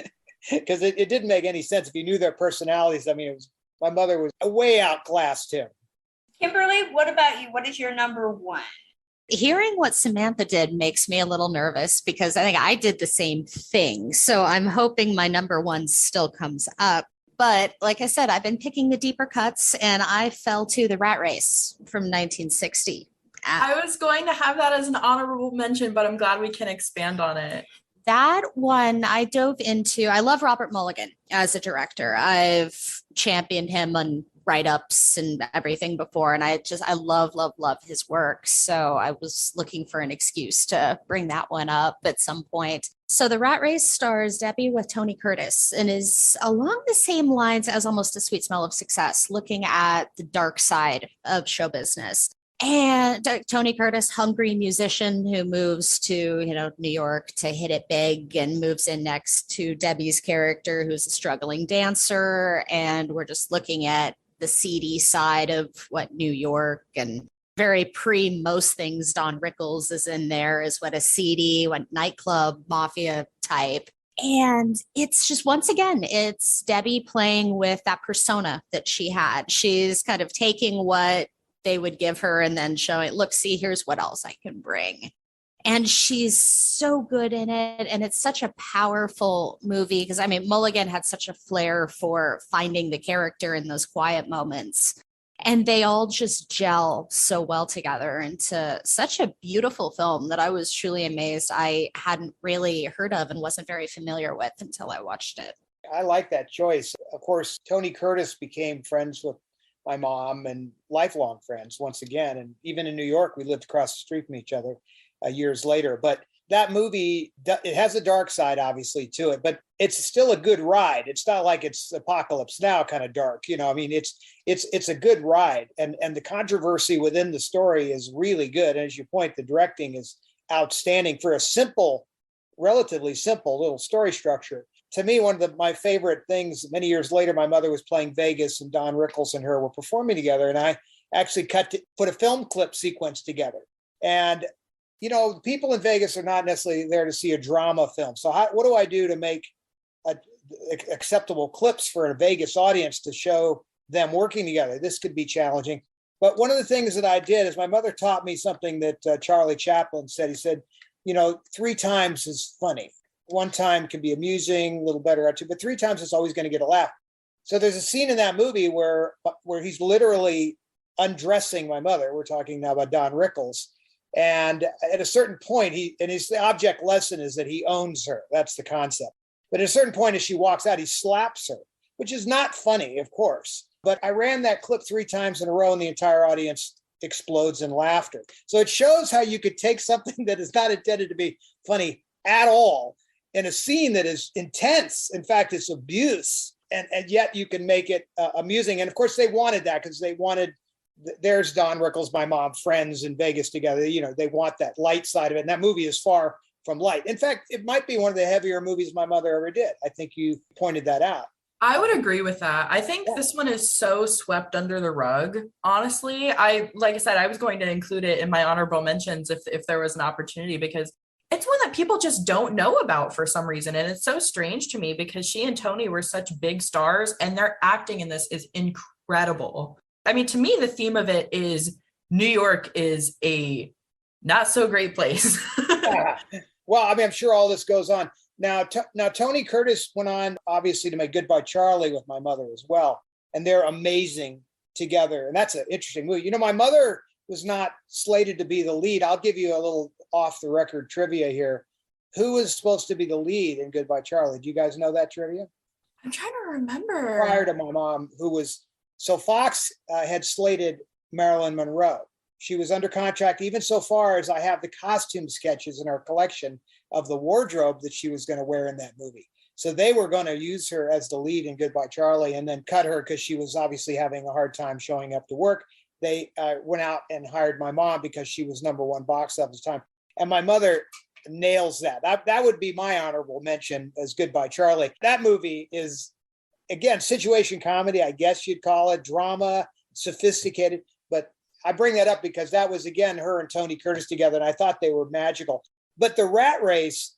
because it didn't make any sense if you knew their personalities. I mean, my mother was way outclassed him. Kimberly, what about you? What is your number one? Hearing what Samantha did makes me a little nervous because I think I did the same thing. So I'm hoping my number one still comes up. But like I said, I've been picking the deeper cuts and I fell to The Rat Race from 1960. I was going to have that as an honorable mention, but I'm glad we can expand on it. That one I dove into. I love Robert Mulligan as a director. I've championed him on write-ups and everything before, and I love his work. So I was looking for an excuse to bring that one up at some point. So The Rat Race stars Debbie with Tony Curtis and is along the same lines as Almost a Sweet Smell of Success, looking at the dark side of show business. And Tony Curtis, hungry musician who moves to, New York to hit it big and moves in next to Debbie's character, who's a struggling dancer. And we're just looking at the seedy side of what New York and very pre most things Don Rickles is in there is what a seedy, what nightclub mafia type. And it's just, once again, it's Debbie playing with that persona that she had. She's kind of taking what they would give her and then showing, look, see, here's what else I can bring. And she's so good in it. And it's such a powerful movie because, Mulligan had such a flair for finding the character in those quiet moments. And they all just gel so well together into such a beautiful film that I was truly amazed I hadn't really heard of and wasn't very familiar with until I watched it. I like that choice. Of course, Tony Curtis became friends with my mom and lifelong friends once again. And even in New York, we lived across the street from each other years later. But that movie, it has a dark side, obviously, to it, but it's still a good ride. It's not like it's Apocalypse Now kind of dark. It's a good ride. And the controversy within the story is really good. And as you point, the directing is outstanding for a relatively simple little story structure. To me, one of my favorite things, many years later, my mother was playing Vegas and Don Rickles and her were performing together. And I actually put a film clip sequence together. And people in Vegas are not necessarily there to see a drama film. So what do I do to make acceptable clips for a Vegas audience to show them working together? This could be challenging. But one of the things that I did is my mother taught me something that Charlie Chaplin said. He said, 3 times is funny. 1 time can be amusing, a little better, but 3 times it's always going to get a laugh. So there's a scene in that movie where he's literally undressing my mother. We're talking now about Don Rickles. And at a certain point, the object lesson is that he owns her. That's the concept. But at a certain point, as she walks out, he slaps her, which is not funny, of course. But I ran that clip 3 times in a row and the entire audience explodes in laughter. So it shows how you could take something that is not intended to be funny at all in a scene that is intense. In fact, it's abuse. And yet you can make it amusing. And of course, they wanted that because they wanted, there's Don Rickles, my mom, friends in Vegas together. They want that light side of it. And that movie is far from light. In fact, it might be one of the heavier movies my mother ever did. I think you pointed that out. I would agree with that. I think this one is so swept under the rug. Honestly, like I said, I was going to include it in my honorable mentions if there was an opportunity, because it's one that people just don't know about for some reason. And it's so strange to me because she and Tony were such big stars and their acting in this is incredible. I mean, to me, the theme of it is New York is a not so great place. Yeah. Well, I mean, I'm sure all this goes on. Now, Tony Curtis went on, obviously, to make Goodbye Charlie with my mother as well. And they're amazing together. And that's an interesting movie. My mother was not slated to be the lead. I'll give you a little off-the-record trivia here. Who was supposed to be the lead in Goodbye Charlie? Do you guys know that trivia? I'm trying to remember. Prior to my mom, so Fox had slated Marilyn Monroe. She was under contract, even so far as I have the costume sketches in our collection of the wardrobe that she was going to wear in that movie. So they were going to use her as the lead in Goodbye Charlie and then cut her because she was obviously having a hard time showing up to work. They went out and hired my mom because she was #1 box office time. And my mother nails that. That would be my honorable mention as Goodbye Charlie. That movie is, again, situation comedy, I guess you'd call it, drama, sophisticated. But I bring that up because that was, again, her and Tony Curtis together, and I thought they were magical. But the Rat Race,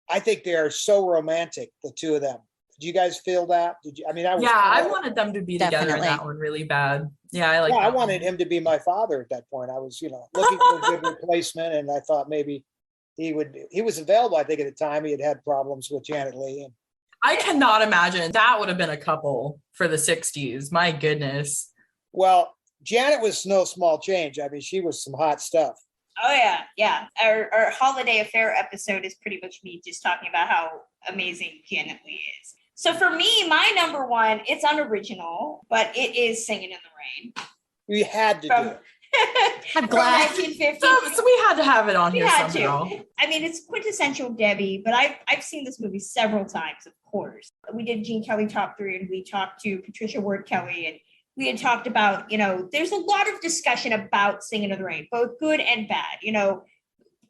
I think they are so romantic, the two of them. Did you guys feel that? Did you? I mean, I wanted them to be together in that one really bad. Yeah, I wanted him to be my father at that point. I was, looking for a good replacement, and I thought maybe he was available. I think at the time he had problems with Janet Leigh. And I cannot imagine that would have been a couple for the 60s. My goodness. Well, Janet was no small change. I mean, she was some hot stuff. Oh, yeah. Our holiday affair episode is pretty much me just talking about how amazing Janet Leigh is. So for me, my #1, it's unoriginal, but it is Singing in the Rain. We had to do it. I'm glad. 1950. So we had to have it on here somehow. I mean, it's quintessential Debbie, but I've seen this movie several times, of course. We did Gene Kelly Top 3, and we talked to Patricia Ward Kelly, and we had talked about, there's a lot of discussion about Singing in the Rain, both good and bad.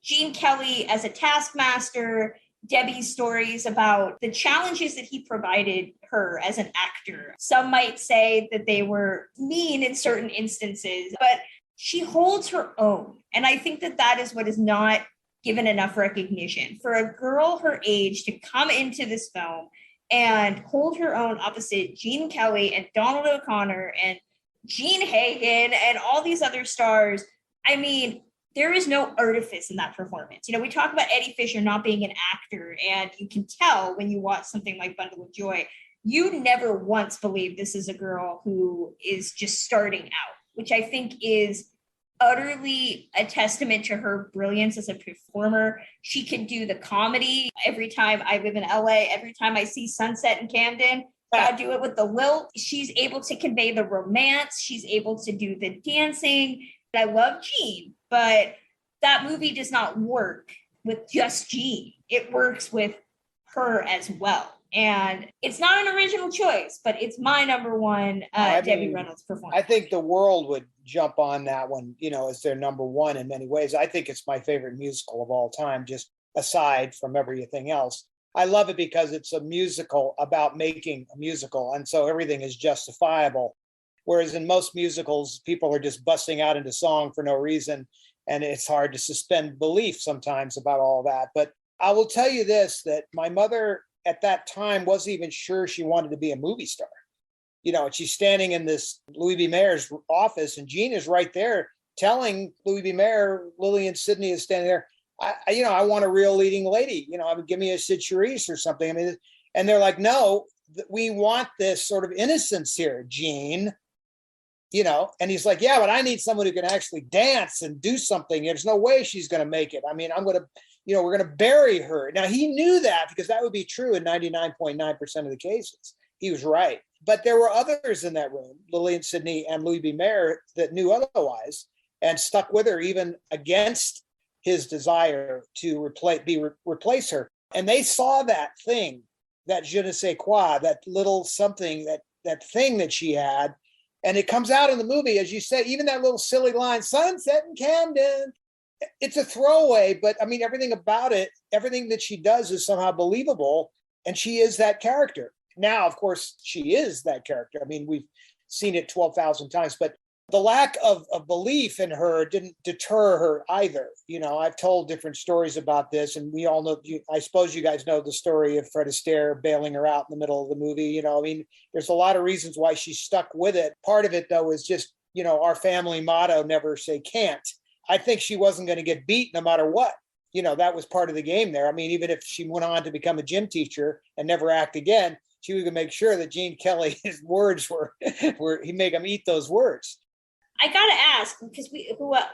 Gene Kelly as a taskmaster, Debbie's stories about the challenges that he provided her as an actor. Some might say that they were mean in certain instances, but she holds her own. And I think that is what is not given enough recognition. For a girl her age to come into this film and hold her own opposite Gene Kelly and Donald O'Connor and Gene Hagen and all these other stars, I mean, there is no artifice in that performance. We talk about Eddie Fisher not being an actor, and you can tell when you watch something like Bundle of Joy, you never once believe this is a girl who is just starting out, which I think is utterly a testament to her brilliance as a performer. She can do the comedy. Every time I live in LA, every time I see sunset in Camden, I do it with the lilt. She's able to convey the romance. She's able to do the dancing. I love Gene, but that movie does not work with just Gene. It works with her as well. And it's not an original choice, but it's my #1 Debbie Reynolds performance. I think the world would jump on that one, as their #1 in many ways. I think it's my favorite musical of all time, just aside from everything else. I love it because it's a musical about making a musical. And so everything is justifiable. Whereas in most musicals, people are just busting out into song for no reason. And it's hard to suspend belief sometimes about all that. But I will tell you this, that my mother at that time wasn't even sure she wanted to be a movie star. You know, she's standing in this Louis B. Mayer's office, and Jean is right there telling Louis B. Mayer, Lillian Sidney is standing there, I want a real leading lady. I would give me a Sid Charisse or something. I mean, and they're like, no, we want this sort of innocence here, Jean. And he's like, yeah, but I need someone who can actually dance and do something. There's no way she's going to make it. I mean, we're going to bury her. Now, he knew that because that would be true in 99.9% of the cases. He was right. But there were others in that room, Lillian Sidney and Louis B. Mayer, that knew otherwise and stuck with her even against his desire to replace her. And they saw that thing, that je ne sais quoi, that little something, that thing that she had. And it comes out in the movie, as you say, even that little silly line, sunset in Camden. It's a throwaway, but I mean, everything about it, everything that she does is somehow believable. And she is that character. Now, of course, she is that character. I mean, we've seen it 12,000 times, but the lack of belief in her didn't deter her either. I've told different stories about this, and we all know, I suppose you guys know the story of Fred Astaire bailing her out in the middle of the movie. I mean, there's a lot of reasons why she stuck with it. Part of it, though, is just, our family motto, never say can't. I think she wasn't going to get beat no matter what. That was part of the game there. I mean, even if she went on to become a gym teacher and never act again, she was going to make sure that Gene Kelly, his words were he make him eat those words. I gotta ask, because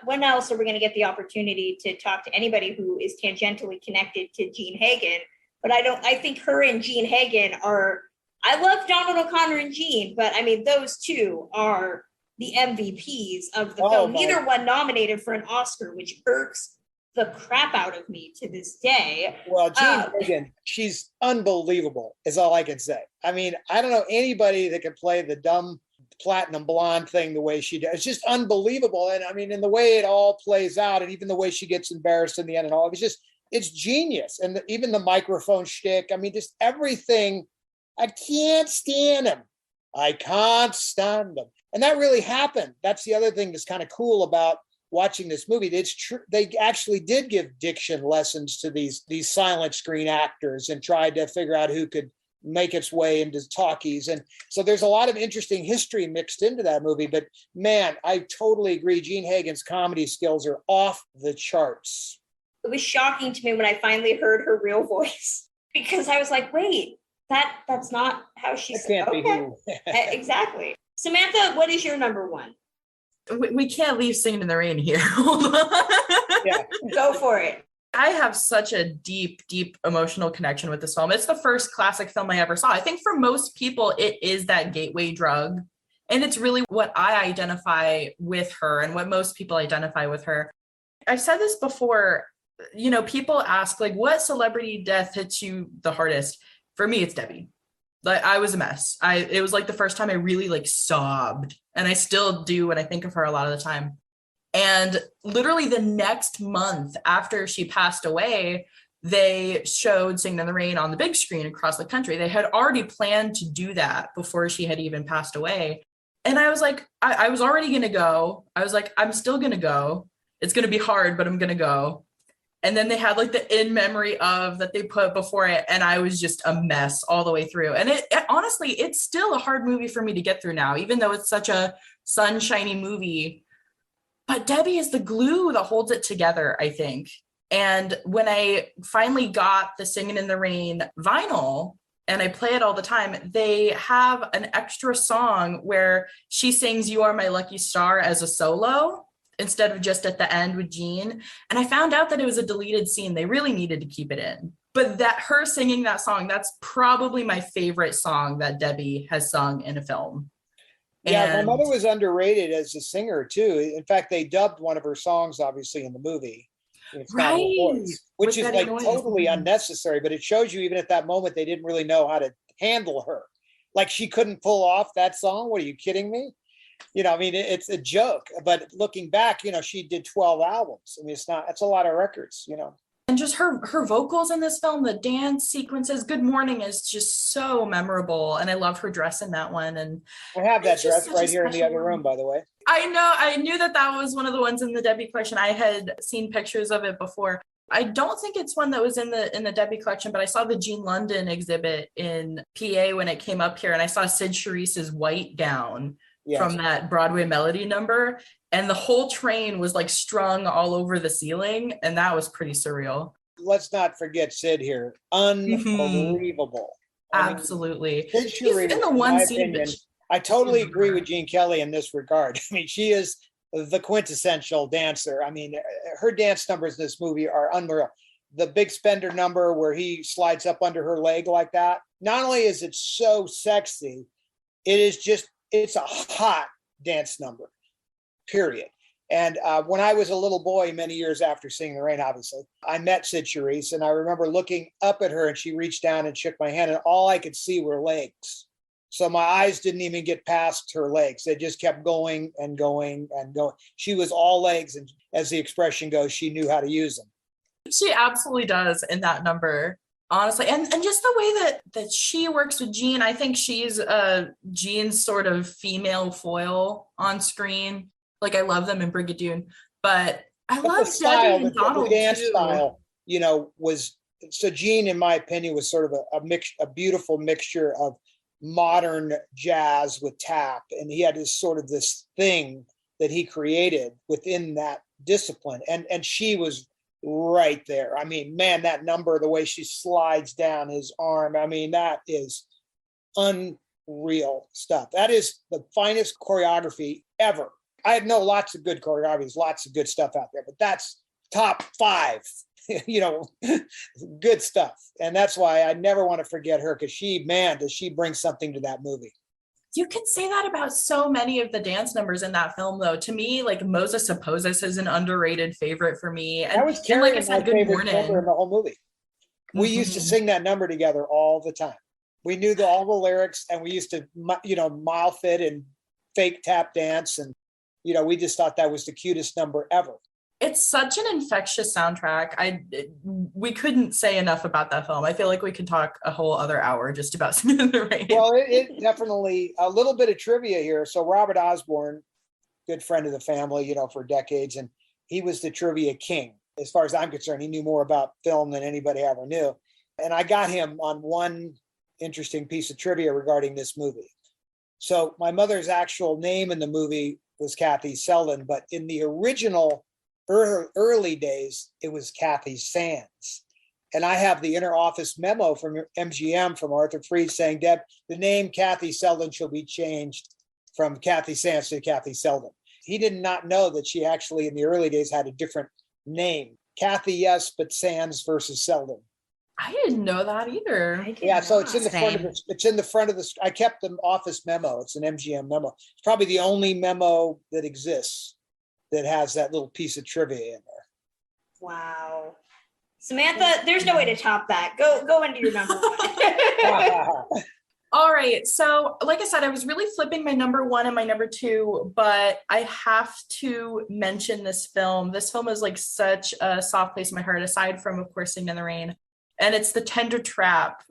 when else are we going to get the opportunity to talk to anybody who is tangentially connected to Jean Hagen? But I think her and Jean Hagen are. I love Donald O'Connor and Jean, but I mean those two are the MVPs of the film. Neither one nominated for an Oscar, which irks the crap out of me to this day. Well, Jean Hagen, she's unbelievable, is all I can say. I mean, I don't know anybody that can play the dumb platinum blonde thing the way she does. It's just unbelievable. And I mean, in the way it all plays out, and even the way she gets embarrassed in the end and all, it's genius. And even the microphone shtick, I mean, just everything. I can't stand him. I can't stand them. And that really happened. That's the other thing that's kind of cool about watching this movie. It's true. They actually did give diction lessons to these silent screen actors and tried to figure out who could make its way into talkies. And so there's a lot of interesting history mixed into that movie. But man, I totally agree. Jean Hagen's comedy skills are off the charts. It was shocking to me when I finally heard her real voice, because I was like, wait, that's not how she said. Can't be who. Exactly. Samantha, what is your number one? We can't leave Singing in the Rain here. Hold on. Yeah. Go for it. I have such a deep, deep emotional connection with this film. It's the first classic film I ever saw. I think for most people, it is that gateway drug. And it's really what I identify with her and what most people identify with her. I've said this before, people ask, like, what celebrity death hits you the hardest? For me, it's Debbie. Like, I was a mess. It was like the first time I really sobbed, and I still do when I think of her a lot of the time. And literally the next month after she passed away, they showed Singing in the Rain on the big screen across the country. They had already planned to do that before she had even passed away. And I was like, I was already going to go. I was like, I'm still going to go. It's going to be hard, but I'm going to go. And then they had the in memory of that they put before it. And I was just a mess all the way through. And it honestly, it's still a hard movie for me to get through now, even though it's such a sunshiny movie. But Debbie is the glue that holds it together, I think. And when I finally got the Singing in the Rain vinyl, and I play it all the time, they have an extra song where she sings You Are My Lucky Star as a solo instead of just at the end with Jean. And I found out that it was a deleted scene. They really needed to keep it in. But that her singing that song, that's probably my favorite song that Debbie has sung in a film. Yeah, my mother was underrated as a singer too. In fact, they dubbed one of her songs, obviously, in the movie. Right. Voice, which is totally unnecessary, but it shows you even at that moment, they didn't really know how to handle her. Like, she couldn't pull off that song. What, are you kidding me? I mean, it's a joke, but looking back, she did 12 albums. I mean, that's a lot of records, And just her vocals in this film, the dance sequences, Good Morning is just so memorable. And I love her dress in that one. And I have that dress right here in the other room, by the way. I know. I knew that was one of the ones in the Debbie collection. I had seen pictures of it before. I don't think it's one that was in the Debbie collection, but I saw the Jean London exhibit in PA when it came up here, and I saw Sid Charisse's white gown from that Broadway Melody number. And the whole train was like strung all over the ceiling. And that was pretty surreal. Let's not forget Sid here. Unbelievable. Absolutely. Sid Charisse, in the one scene. Opinion, I totally agree with Gene Kelly in this regard. I mean, she is the quintessential dancer. I mean, her dance numbers in this movie are unreal. The Big Spender number where he slides up under her leg like that. Not only is it so sexy, it's a hot dance number. Period. And when I was a little boy, many years after Singing in the Rain, obviously, I met Sid Charisse, and I remember looking up at her, and she reached down and shook my hand, and all I could see were legs. So my eyes didn't even get past her legs. They just kept going and going and going. She was all legs, and as the expression goes, she knew how to use them. She absolutely does in that number, honestly. And just the way that she works with Gene, I think she's Gene's sort of female foil on screen. Like, I love them in Brigadoon, but I love Debbie and Donald, the dance too. style, was, so Gene, in my opinion, was sort of a beautiful mixture of modern jazz with tap. And he had this thing that he created within that discipline. And she was right there. I mean, man, that number, the way she slides down his arm, I mean, that is unreal stuff. That is the finest choreography ever. I know lots of good choreographies, lots of good stuff out there, but that's top 5, good stuff. And that's why I never want to forget her, because does she bring something to that movie. You can say that about so many of the dance numbers in that film, though. To me, like, Moses Supposes is an underrated favorite for me. And, that was Carrie, like I said, Good Morning number in the whole movie. We used to sing that number together all the time. We knew all the lyrics, and we used to, mile fit and fake tap dance. And, we just thought that was the cutest number ever. It's such an infectious soundtrack. We couldn't say enough about that film. I feel like we could talk a whole other hour just about Singing in the Rain. Well, it definitely, a little bit of trivia here. So Robert Osborne, good friend of the family, for decades, and he was the trivia king. As far as I'm concerned, he knew more about film than anybody ever knew. And I got him on one interesting piece of trivia regarding this movie. So my mother's actual name in the movie was Kathy Selden, but in the original early days, it was Kathy Sands. And I have the inner office memo from MGM from Arthur Freed saying, Deb, the name Kathy Selden shall be changed from Kathy Sands to Kathy Selden. He did not know that she actually in the early days had a different name. Kathy, yes, but Sands versus Selden. I didn't know that either. Yeah, so it's in the front of the, it's in the front of the, I kept the office memo. It's an MGM memo. It's probably the only memo that exists that has that little piece of trivia in there. Wow. Samantha, there's no way to top that. Go into your number one. All right. So like I said, I was really flipping my number 1 and my number 2, but I have to mention this film. This film is like such a soft place in my heart, aside from, of course, Singing in the Rain. And it's The Tender Trap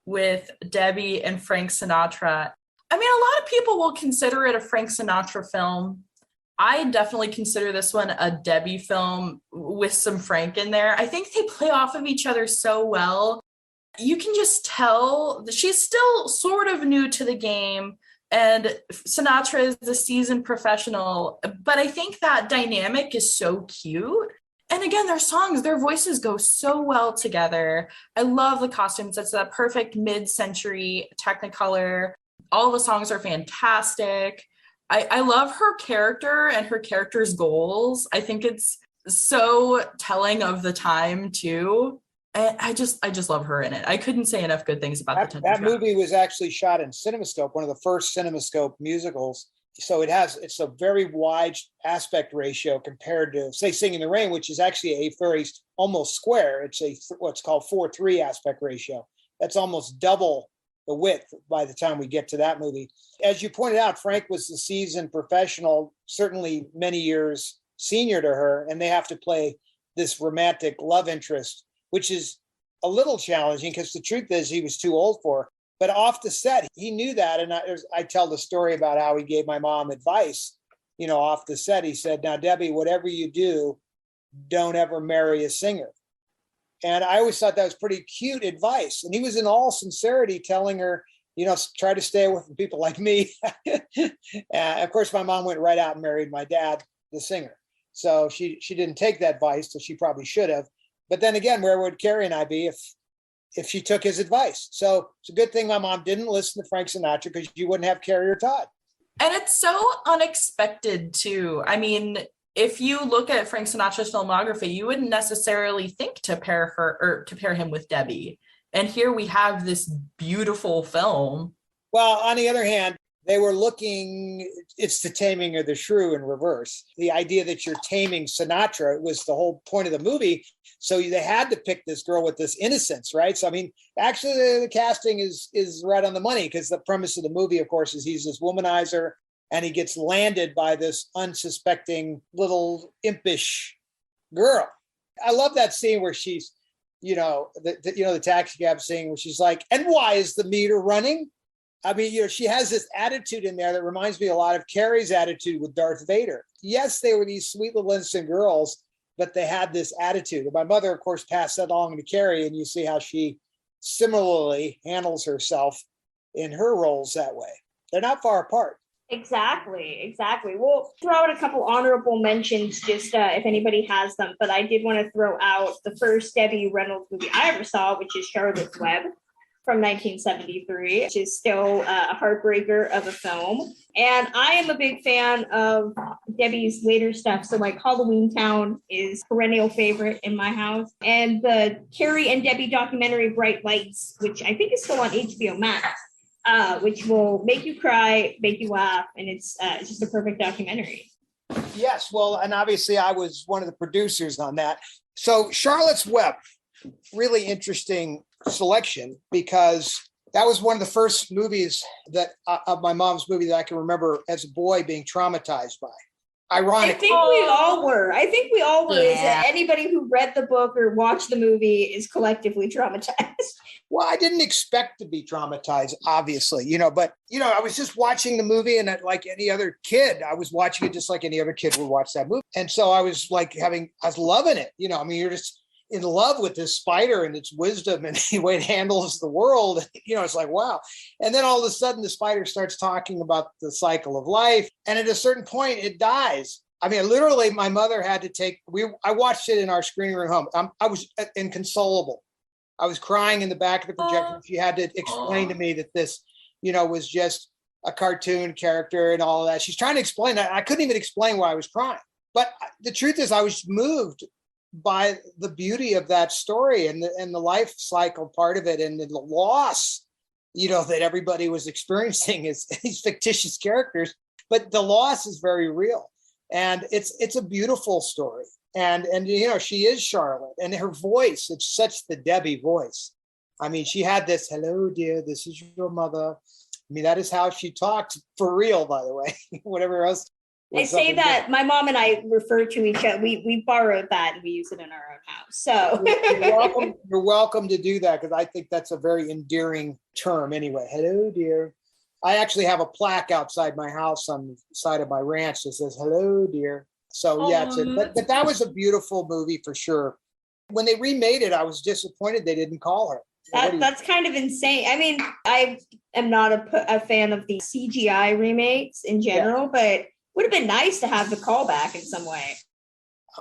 with Debbie and Frank Sinatra. I mean, a lot of people will consider it a Frank Sinatra film. I definitely consider this one a Debbie film with some Frank in there. I think they play off of each other so well. You can just tell that she's still sort of new to the game, and Sinatra is the seasoned professional. But I think that dynamic is so cute. And again, their songs, their voices go so well together. I love the costumes. It's that perfect mid-century Technicolor. All the songs are fantastic. I love her character and her character's goals. I think it's so telling of the time too. And I just love her in it. I couldn't say enough good things about that movie was actually shot in CinemaScope, one of the first CinemaScope musicals. So it's a very wide aspect ratio compared to, say, Singing in the Rain, which is actually a very almost square. It's what's called 4:3 aspect ratio. That's almost double the width by the time we get to that movie. As you pointed out, Frank was the seasoned professional, certainly many years senior to her, and they have to play this romantic love interest, which is a little challenging because the truth is he was too old for her. But off the set, he knew that. And I tell the story about how he gave my mom advice, off the set. He said, now, Debbie, whatever you do, don't ever marry a singer. And I always thought that was pretty cute advice. And he was in all sincerity telling her, try to stay away from people like me. Of course, my mom went right out and married my dad, the singer. So she didn't take that advice, so she probably should have. But then again, where would Carrie and I be if she took his advice? So it's a good thing my mom didn't listen to Frank Sinatra, because you wouldn't have Carrie or Todd. And it's so unexpected too. I mean, if you look at Frank Sinatra's filmography, you wouldn't necessarily think to pair him with Debbie. And here we have this beautiful film. Well, on the other hand, they were looking, it's the taming of the shrew in reverse. The idea that you're taming Sinatra was the whole point of the movie. So they had to pick this girl with this innocence, right? So, I mean, actually the casting is right on the money, because the premise of the movie, of course, is he's this womanizer and he gets landed by this unsuspecting little impish girl. I love that scene where she's, the taxi cab scene where she's like, and why is the meter running? I mean, she has this attitude in there that reminds me a lot of Carrie's attitude with Darth Vader. Yes, they were these sweet little innocent girls, but they had this attitude. And my mother, of course, passed that along to Carrie, and you see how she similarly handles herself in her roles that way. They're not far apart. Exactly. We'll throw out a couple honorable mentions, just if anybody has them. But I did want to throw out the first Debbie Reynolds movie I ever saw, which is Charlotte's Web from 1973, which is still a heartbreaker of a film. And I am a big fan of Debbie's later stuff. So like Halloween Town is perennial favorite in my house. And the Carrie and Debbie documentary Bright Lights, which I think is still on HBO Max, which will make you cry, make you laugh. And it's just a perfect documentary. Yes, well, and obviously I was one of the producers on that. So Charlotte's Web, really interesting selection, because that was one of the first movies that of my mom's movie that I can remember as a boy being traumatized by. Ironically, I think we all were. Yeah. Anybody who read the book or watched the movie is collectively traumatized. Well, I didn't expect to be traumatized, obviously, but, I was just watching the movie, and like any other kid, I was watching it just like any other kid would watch that movie. And so I was like I was loving it. You're just in love with this spider and its wisdom and the way it handles the world. It's like, wow. And then all of a sudden the spider starts talking about the cycle of life. And at a certain point it dies. I mean, literally my mother had to I watched it in our screening room home. I was inconsolable. I was crying in the back of the projector. She had to explain to me that this, was just a cartoon character and all of that. She's trying to explain that. I couldn't even explain why I was crying. But the truth is I was moved by the beauty of that story and the life cycle part of it, and the loss, that everybody was experiencing is these fictitious characters, but the loss is very real. And it's a beautiful story. And she is Charlotte, and her voice, it's such the Debbie voice. I mean, she had this, hello, dear, this is your mother. I mean, that is how she talked for real, by the way, whatever else. I say that my mom and I refer to each other. We borrowed that and we use it in our own house. So you're welcome to do that, because I think that's a very endearing term anyway. Hello, dear. I actually have a plaque outside my house on the side of my ranch that says, hello, dear. So but that was a beautiful movie for sure. When they remade it, I was disappointed they didn't call her. That's kind of insane. I mean, I am not a fan of the CGI remakes in general, but would have been nice to have the callback in some way.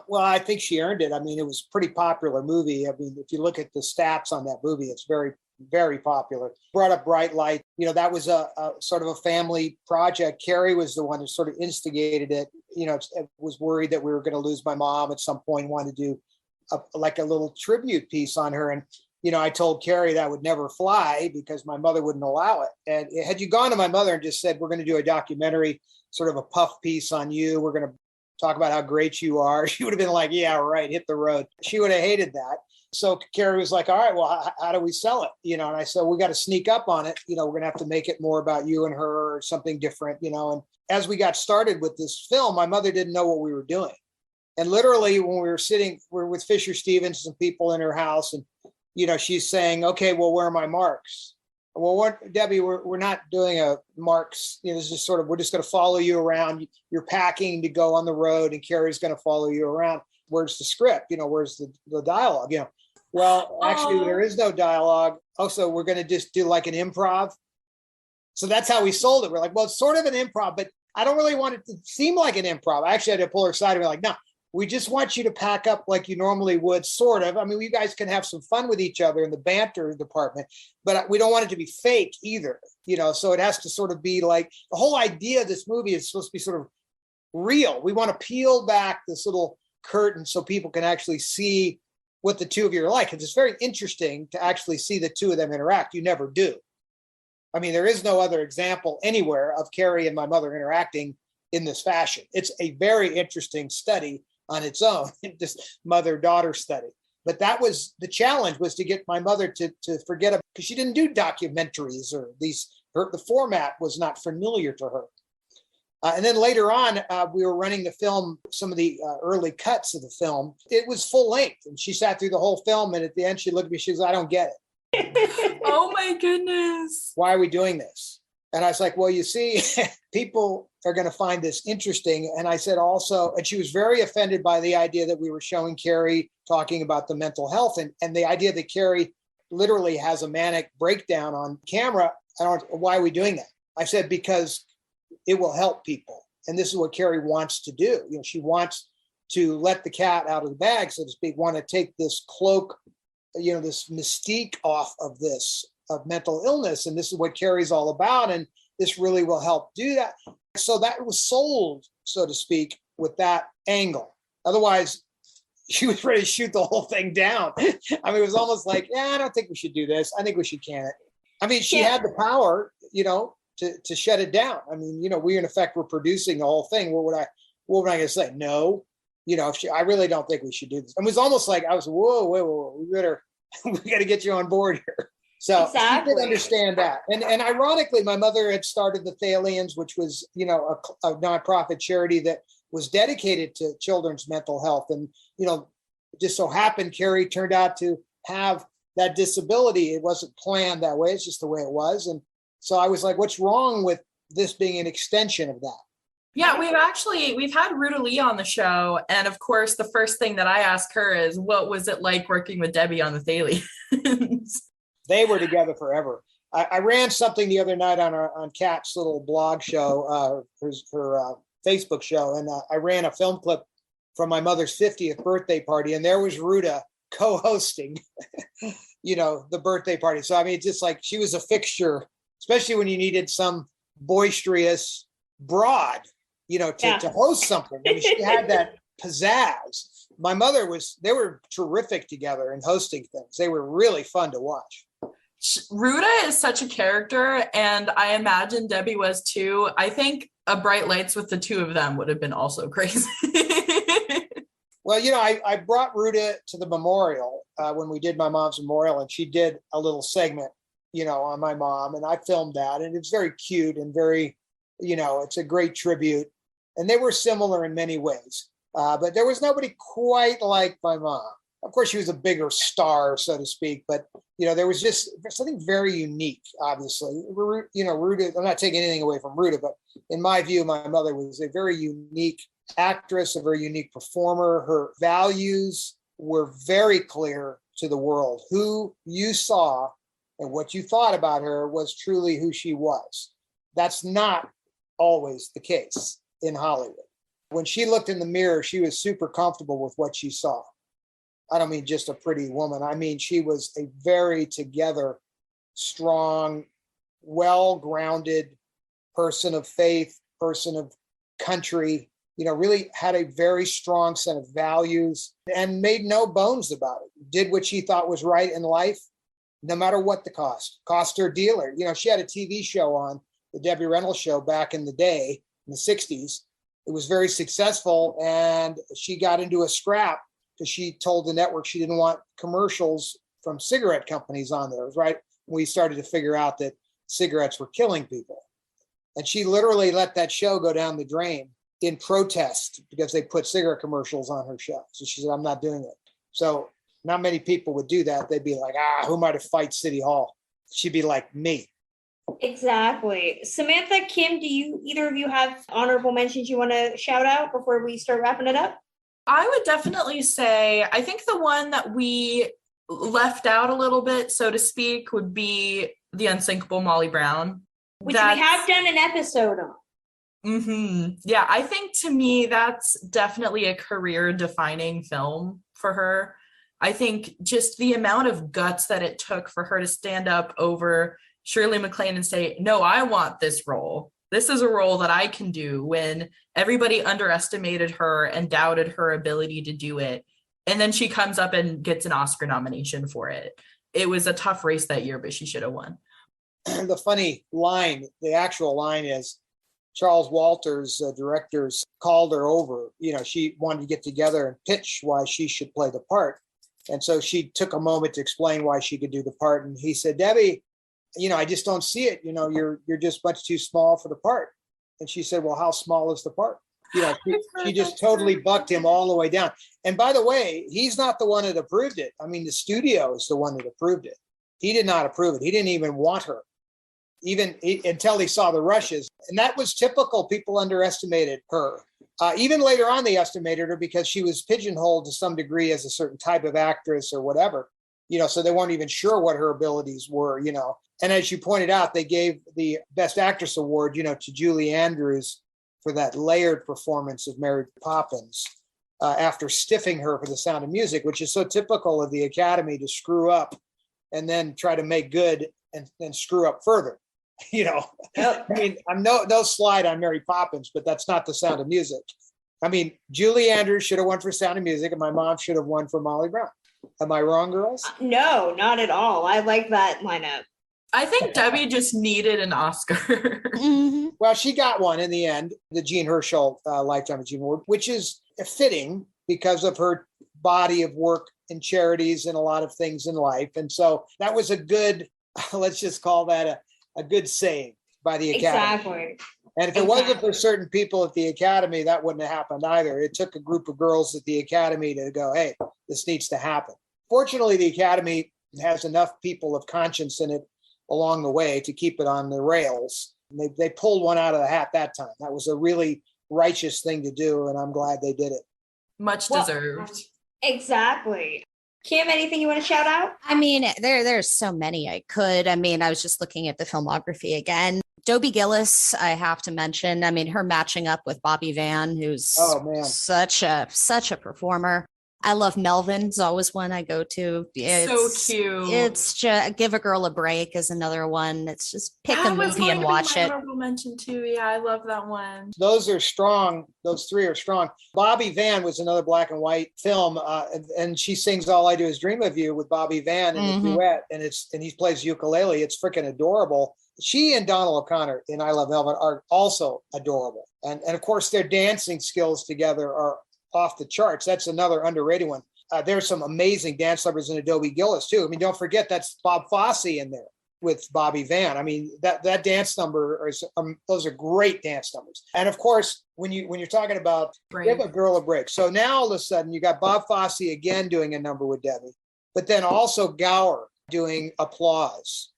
Well, I think she earned it. I mean, it was a pretty popular movie. I mean, if you look at the stats on that movie, it's very, very popular. Brought up Bright Light. That was a sort of a family project. Carrie was the one who sort of instigated it. Was worried that we were going to lose my mom at some point, wanted to do a little tribute piece on her. And, I told Carrie that would never fly because my mother wouldn't allow it. And had you gone to my mother and just said, we're going to do a documentary, sort of a puff piece on you, we're going to talk about how great you are, she would have been like, yeah, right, hit the road. She would have hated that. So Carrie was like, all right, well, how do we sell it? And I said, we got to sneak up on it. We're going to have to make it more about you and her or something different, and as we got started with this film, my mother didn't know what we were doing. And literally when we're with Fisher Stevens and people in her house, and, she's saying, okay, well, where are my marks? Well, Debbie, we're not doing a marks, it's just sort of, we're just going to follow you around. You're packing to go on the road and Carrie's going to follow you around. Where's the script? Where's the dialogue? Well, actually, there is no dialogue. Also, we're going to just do like an improv. So that's how we sold it. We're like, well, it's sort of an improv, but I don't really want it to seem like an improv. I actually had to pull her aside and be like, no, we just want you to pack up like you normally would, sort of. I mean, you guys can have some fun with each other in the banter department, but we don't want it to be fake either, so it has to sort of be like, the whole idea of this movie is supposed to be sort of real. We want to peel back this little curtain so people can actually see what the two of you are like. It's very interesting to actually see the two of them interact. You never do. I mean, there is no other example anywhere of Carrie and my mother interacting in this fashion. It's a very interesting study on its own, this mother-daughter study. But that was the challenge, was to get my mother to forget about, because she didn't do documentaries or the format was not familiar to her. And then later on, we were running the film, some of the early cuts of the film. It was full length, and she sat through the whole film. And at the end, she looked at me, she goes, I don't get it. Oh my goodness. Why are we doing this? And I was like, well, you see, people are going to find this interesting. And I said also, and she was very offended by the idea that we were showing Carrie talking about the mental health and the idea that Carrie literally has a manic breakdown on camera. Why are we doing that? I said, because it will help people. And this is what Carrie wants to do. She wants to let the cat out of the bag, so to speak, want to take this cloak, this mystique off of mental illness. And this is what Carrie's all about. And this really will help do that. So that was sold, so to speak, with that angle. Otherwise, she was ready to shoot the whole thing down. I mean, it was almost like, I don't think we should do this. I think we should can it. I mean, she had the power, to shut it down. I mean, we in effect were producing the whole thing. What was I going to say? No, I really don't think we should do this. It was almost like I was, whoa, we got to get you on board here. So exactly. She did understand that. And ironically, my mother had started the Thalians, which was, a nonprofit charity that was dedicated to children's mental health. And, it just so happened Carrie turned out to have that disability. It wasn't planned that way. It's just the way it was. And so I was like, what's wrong with this being an extension of that? Yeah, we've had Ruta Lee on the show. And of course, the first thing that I asked her is, what was it like working with Debbie on the Thalians? They were together forever. I ran something the other night on Kat's little blog show, her Facebook show, and I ran a film clip from my mother's 50th birthday party, and there was Ruta co-hosting, the birthday party. So I mean, it's just like she was a fixture, especially when you needed some boisterous broad, to host something. I mean, she had that pizzazz. My mother they were terrific together in hosting things. They were really fun to watch. Ruta is such a character, and I imagine Debbie was too. I think a Bright Lights with the two of them would have been also crazy. Well, I brought Ruta to the memorial when we did my mom's memorial, and she did a little segment, on my mom, and I filmed that, and it's very cute and very, it's a great tribute, and they were similar in many ways, but there was nobody quite like my mom. Of course, she was a bigger star, so to speak, but, there was just something very unique, obviously. Ruta, I'm not taking anything away from Ruta, but in my view, my mother was a very unique actress, a very unique performer. Her values were very clear to the world. Who you saw and what you thought about her was truly who she was. That's not always the case in Hollywood. When she looked in the mirror, she was super comfortable with what she saw. I don't mean just a pretty woman. I mean, she was a very together, strong, well-grounded person of faith, person of country, really had a very strong set of values and made no bones about it. Did what she thought was right in life, no matter what the cost her dealer. She had a TV show on, the Debbie Reynolds show back in the day, in the 60s. It was very successful, and she got into a scrap because she told the network she didn't want commercials from cigarette companies on there. It was right when we started to figure out that cigarettes were killing people. And she literally let that show go down the drain in protest because they put cigarette commercials on her show. So she said, I'm not doing it. So not many people would do that. They'd be like, who am I to fight City Hall? She'd be like, me. Exactly. Samantha, Kim, do either of you have honorable mentions you want to shout out before we start wrapping it up? I would definitely say, I think the one that we left out a little bit, so to speak, would be the unsinkable Molly Brown. Which we have done an episode on. Yeah, I think to me, that's definitely a career-defining film for her. I think just the amount of guts that it took for her to stand up over Shirley MacLaine and say, no, I want this role. This is a role that I can do, when everybody underestimated her and doubted her ability to do it. And then she comes up and gets an Oscar nomination for it. It was a tough race that year, but she should have won. The funny line, the actual line is, Charles Walters, directors, called her over. She wanted to get together and pitch why she should play the part. And so she took a moment to explain why she could do the part. And he said, Debbie, I just don't see it. You're just much too small for the part. And she said, well, how small is the part? She just totally bucked him all the way down. And by the way, he's not the one that approved it. I mean, the studio is the one that approved it. He did not approve it. He didn't even want her, until he saw the rushes. And that was typical. People underestimated her. Even later on, they estimated her because she was pigeonholed to some degree as a certain type of actress or whatever, so they weren't even sure what her abilities were, And as you pointed out, they gave the Best Actress Award, to Julie Andrews for that layered performance of Mary Poppins after stiffing her for The Sound of Music, which is so typical of the Academy to screw up and then try to make good and then screw up further. Yep. I mean, I'm no slide on Mary Poppins, but that's not The Sound of Music. I mean, Julie Andrews should have won for Sound of Music, and my mom should have won for Molly Brown. Am I wrong, girls? No, not at all. I like that lineup. I think Debbie just needed an Oscar. Well, she got one in the end, the Jean Herschel Lifetime Achievement Award, which is fitting because of her body of work in charities and a lot of things in life. And so that was a good, let's just call that a good saying by the Academy. Exactly. And if it wasn't for certain people at the Academy, that wouldn't have happened either. It took a group of girls at the Academy to go, hey, this needs to happen. Fortunately, the Academy has enough people of conscience in it along the way to keep it on the rails. They pulled one out of the hat that time. That was a really righteous thing to do, and I'm glad they did it. Much deserved. Exactly. Kim, anything you want to shout out? I mean, there's so many I could. I mean, I was just looking at the filmography again. Dobie Gillis, I have to mention. I mean, her matching up with Bobby Van, who's such a performer. I love Melvin's always one I go to. It's so cute. It's just Give a Girl a Break is another one. It's just pick a movie and watch it. Honorable mention too. Yeah, I love that one. Those are strong. Those three are strong. Bobby Van was another black and white film, and she sings "All I Do Is Dream of You" with Bobby Van in a duet, and he plays ukulele. It's freaking adorable. She and Donald O'Connor in I Love Velvet are also adorable, and of course their dancing skills together are off the charts. That's another underrated one. There's some amazing dance numbers in Dobie Gillis too. I mean, don't forget that's Bob Fosse in there with Bobby Van. I mean, that dance number is those are great dance numbers. And of course, when you're talking about Give a Girl a Break. So now all of a sudden you got Bob Fosse again doing a number with Debbie, but then also Gower doing Applause.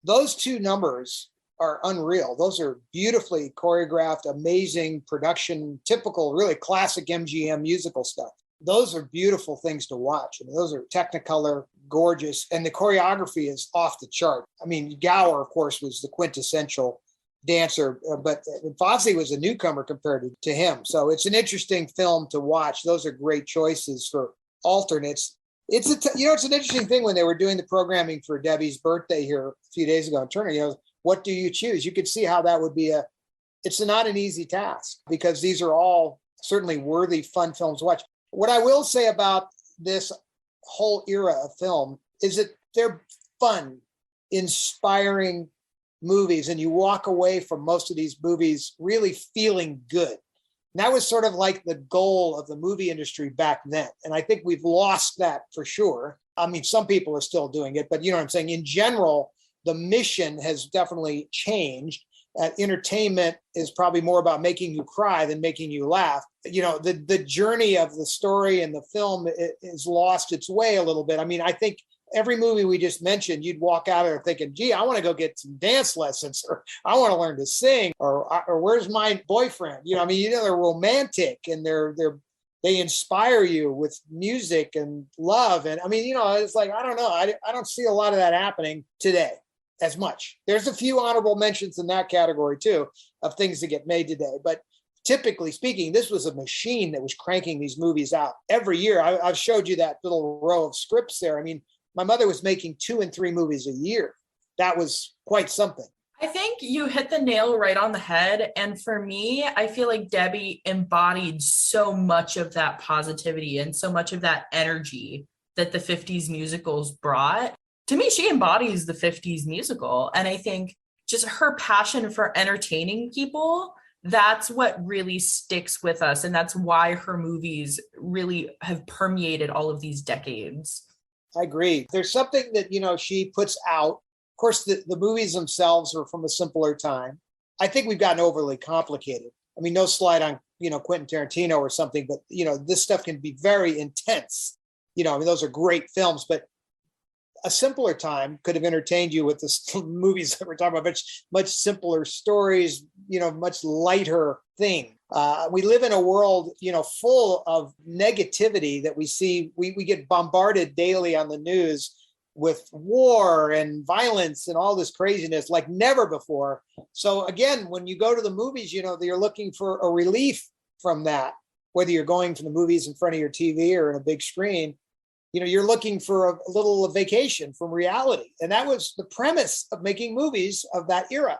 Those two numbers are unreal. Those are beautifully choreographed, amazing production, typical, really classic MGM musical stuff. Those are beautiful things to watch. I mean, those are Technicolor, gorgeous, and the choreography is off the chart. I mean, Gower, of course, was the quintessential dancer, but Fosse was a newcomer compared to him. So it's an interesting film to watch. Those are great choices for alternates. It's an interesting thing when they were doing the programming for Debbie's birthday here a few days ago in Turner, what do you choose? You could see how that would be it's not an easy task because these are all certainly worthy, fun films to watch. What I will say about this whole era of film is that they're fun, inspiring movies, and you walk away from most of these movies really feeling good. And that was sort of like the goal of the movie industry back then. And I think we've lost that for sure. I mean, some people are still doing it, but you know what I'm saying? In general, the mission has definitely changed. entertainment is probably more about making you cry than making you laugh. The journey of the story and the film is lost its way a little bit. I mean, I think every movie we just mentioned, you'd walk out of there thinking, gee, I want to go get some dance lessons, or I want to learn to sing, or where's my boyfriend? They're romantic, and they inspire you with music and love. And it's like, I don't know. I don't see a lot of that happening today as much. There's a few honorable mentions in that category too, of things that get made today. But typically speaking, this was a machine that was cranking these movies out every year. I've showed you that little row of scripts there. I mean, my mother was making 2 and 3 movies a year. That was quite something. I think you hit the nail right on the head. And for me, I feel like Debbie embodied so much of that positivity and so much of that energy that the 50s musicals brought. To me, she embodies the 50s musical. And I think just her passion for entertaining people, that's what really sticks with us. And that's why her movies really have permeated all of these decades. I agree. There's something that, she puts out. Of course, the movies themselves are from a simpler time. I think we've gotten overly complicated. I mean, no slight on, Quentin Tarantino or something, but, this stuff can be very intense. Those are great films, but a simpler time could have entertained you with the movies that we're talking about, much simpler stories, much lighter thing. We live in a world, full of negativity that we see. We get bombarded daily on the news with war and violence and all this craziness like never before. So again, when you go to the movies, you're looking for a relief from that, whether you're going to the movies in front of your TV or in a big screen. You're looking for a little vacation from reality. And that was the premise of making movies of that era.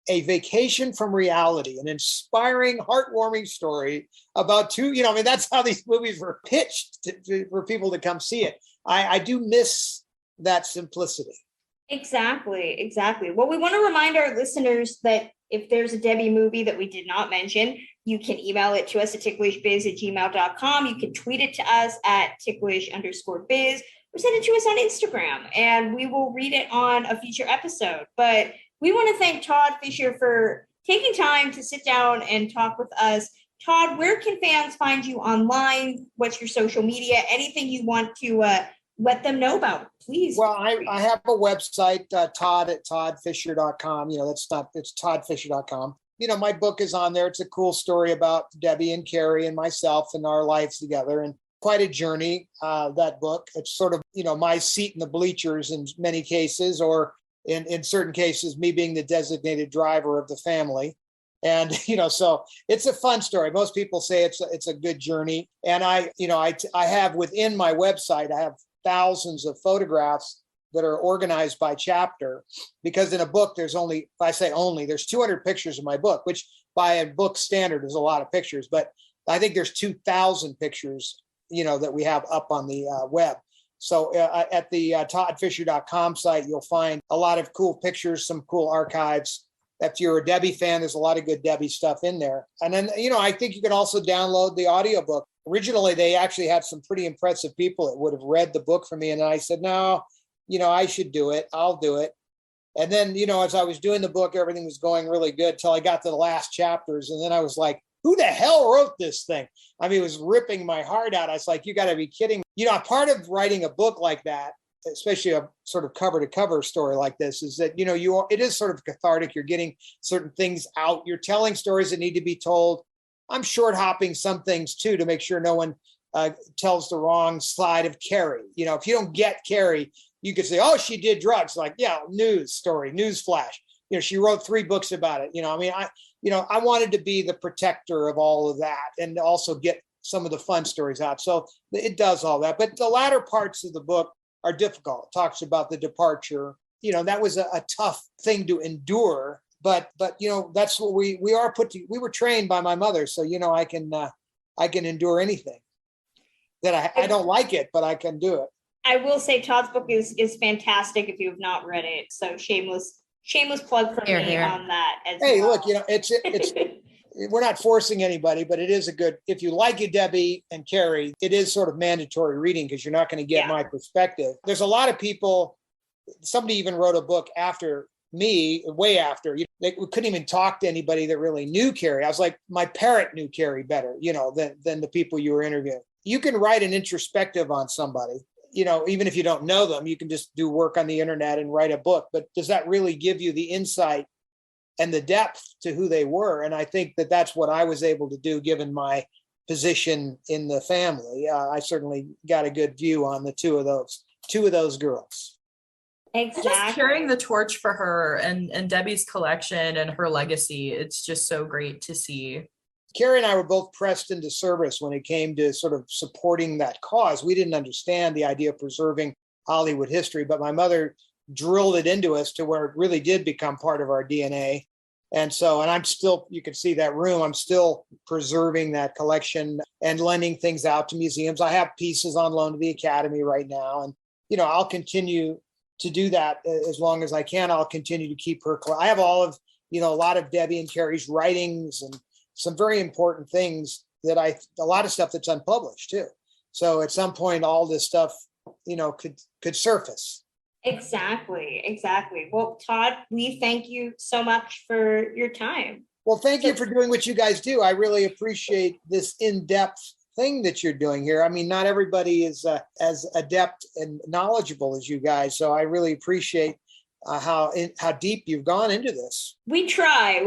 A vacation from reality, an inspiring, heartwarming story about two, that's how these movies were pitched for people to come see it. I do miss that simplicity. Exactly. Well, we want to remind our listeners that if there's a Debbie movie that we did not mention, you can email it to us at ticklishbiz@gmail.com. You can tweet it to us at ticklish_biz, or send it to us on Instagram, and we will read it on a future episode. But we want to thank Todd Fisher for taking time to sit down and talk with us. Todd, where can fans find you online? What's your social media? Anything you want to let them know about, please? Well, I have a website, todd@toddfisher.com. It's toddfisher.com. My book is on there. It's a cool story about Debbie and Carrie and myself and our lives together, and quite a journey, that book. It's sort of, my seat in the bleachers in many cases, or in certain cases, me being the designated driver of the family. And, so it's a fun story. Most people say it's a good journey. And I have within my website, I have thousands of photographs that are organized by chapter, because in a book, there's 200 pictures in my book, which by a book standard is a lot of pictures, but I think there's 2,000 pictures, that we have up on the web. So at the toddfisher.com site, you'll find a lot of cool pictures, some cool archives. If you're a Debbie fan, there's a lot of good Debbie stuff in there. And then, I think you can also download the audiobook. Originally, they actually had some pretty impressive people that would have read the book for me. And I said, no, I should do it. I'll do it. And then, as I was doing the book, everything was going really good till I got to the last chapters. And then I was like, who the hell wrote this thing? I mean, it was ripping my heart out. I was like, you got to be kidding me. Part of writing a book like that, especially a sort of cover to cover story like this, is that, it is sort of cathartic. You're getting certain things out. You're telling stories that need to be told. I'm short hopping some things too, to make sure no one tells the wrong side of Carrie. If you don't get Carrie, you could say, oh, she did drugs. Like, yeah, news story, news flash. She wrote 3 books about it. I wanted to be the protector of all of that and also get some of the fun stories out. So it does all that. But the latter parts of the book are difficult. It talks about the departure. That was a tough thing to endure. But that's what we were trained by my mother. So, I can endure anything that I don't like it, but I can do it. I will say Todd's book is fantastic if you have not read it. So shameless plug from me on that as well. Hey, look, it's we're not forcing anybody, but it is if you like it, Debbie and Carrie, it is sort of mandatory reading, because you're not going to get my perspective. There's a lot of people, somebody even wrote a book after me way after. We couldn't even talk to anybody that really knew Carrie. I was like, my parrot knew Carrie better, than the people you were interviewing. You can write an introspective on somebody, even if you don't know them. You can just do work on the internet and write a book. But does that really give you the insight and the depth to who they were? And I think that that's what I was able to do, given my position in the family. I certainly got a good view on the two of those girls. Exactly. Just carrying the torch for her and Debbie's collection and her legacy. It's just so great to see. Carrie and I were both pressed into service when it came to sort of supporting that cause. We didn't understand the idea of preserving Hollywood history, but my mother drilled it into us to where it really did become part of our DNA. And I'm still, you can see that room, I'm still preserving that collection and lending things out to museums. I have pieces on loan to the Academy right now. And, I'll continue to do that as long as I can. I'll continue to keep her. I have all of, a lot of Debbie and Carrie's writings and some very important things a lot of stuff that's unpublished too. So at some point, all this stuff, could surface. Exactly. Well, Todd, we thank you so much for your time. Well, thank you for doing what you guys do. I really appreciate this in-depth thing that you're doing here. I mean, not everybody is as adept and knowledgeable as you guys. So I really appreciate how deep you've gone into this. We try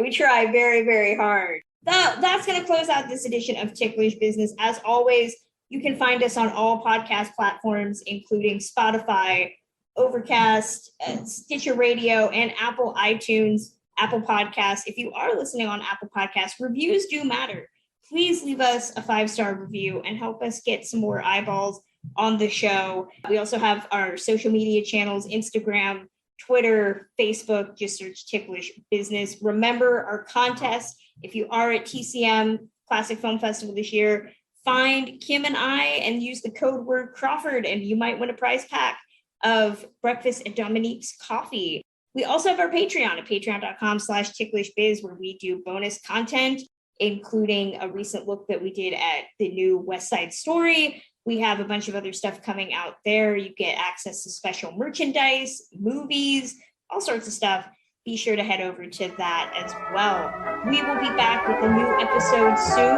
very, very hard. That's going to close out this edition of Ticklish Business. As always, you can find us on all podcast platforms, including Spotify, Overcast, Stitcher Radio, and Apple iTunes, Apple Podcasts. If you are listening on Apple Podcasts, reviews do matter. Please leave us a 5-star review and help us get some more eyeballs on the show. We also have our social media channels, Instagram, Twitter, Facebook. Just search Ticklish Business. Remember our contest. If you are at TCM Classic Film Festival this year, find Kim and I and use the code word Crawford, and you might win a prize pack of Breakfast at Dominique's coffee. We also have our Patreon at patreon.com/ticklishbiz, where we do bonus content, including a recent look that we did at the new West Side Story. We have a bunch of other stuff coming out there. You get access to special merchandise, movies, all sorts of stuff. Be sure to head over to that as well. We will be back with a new episode soon.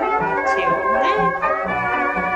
Till then.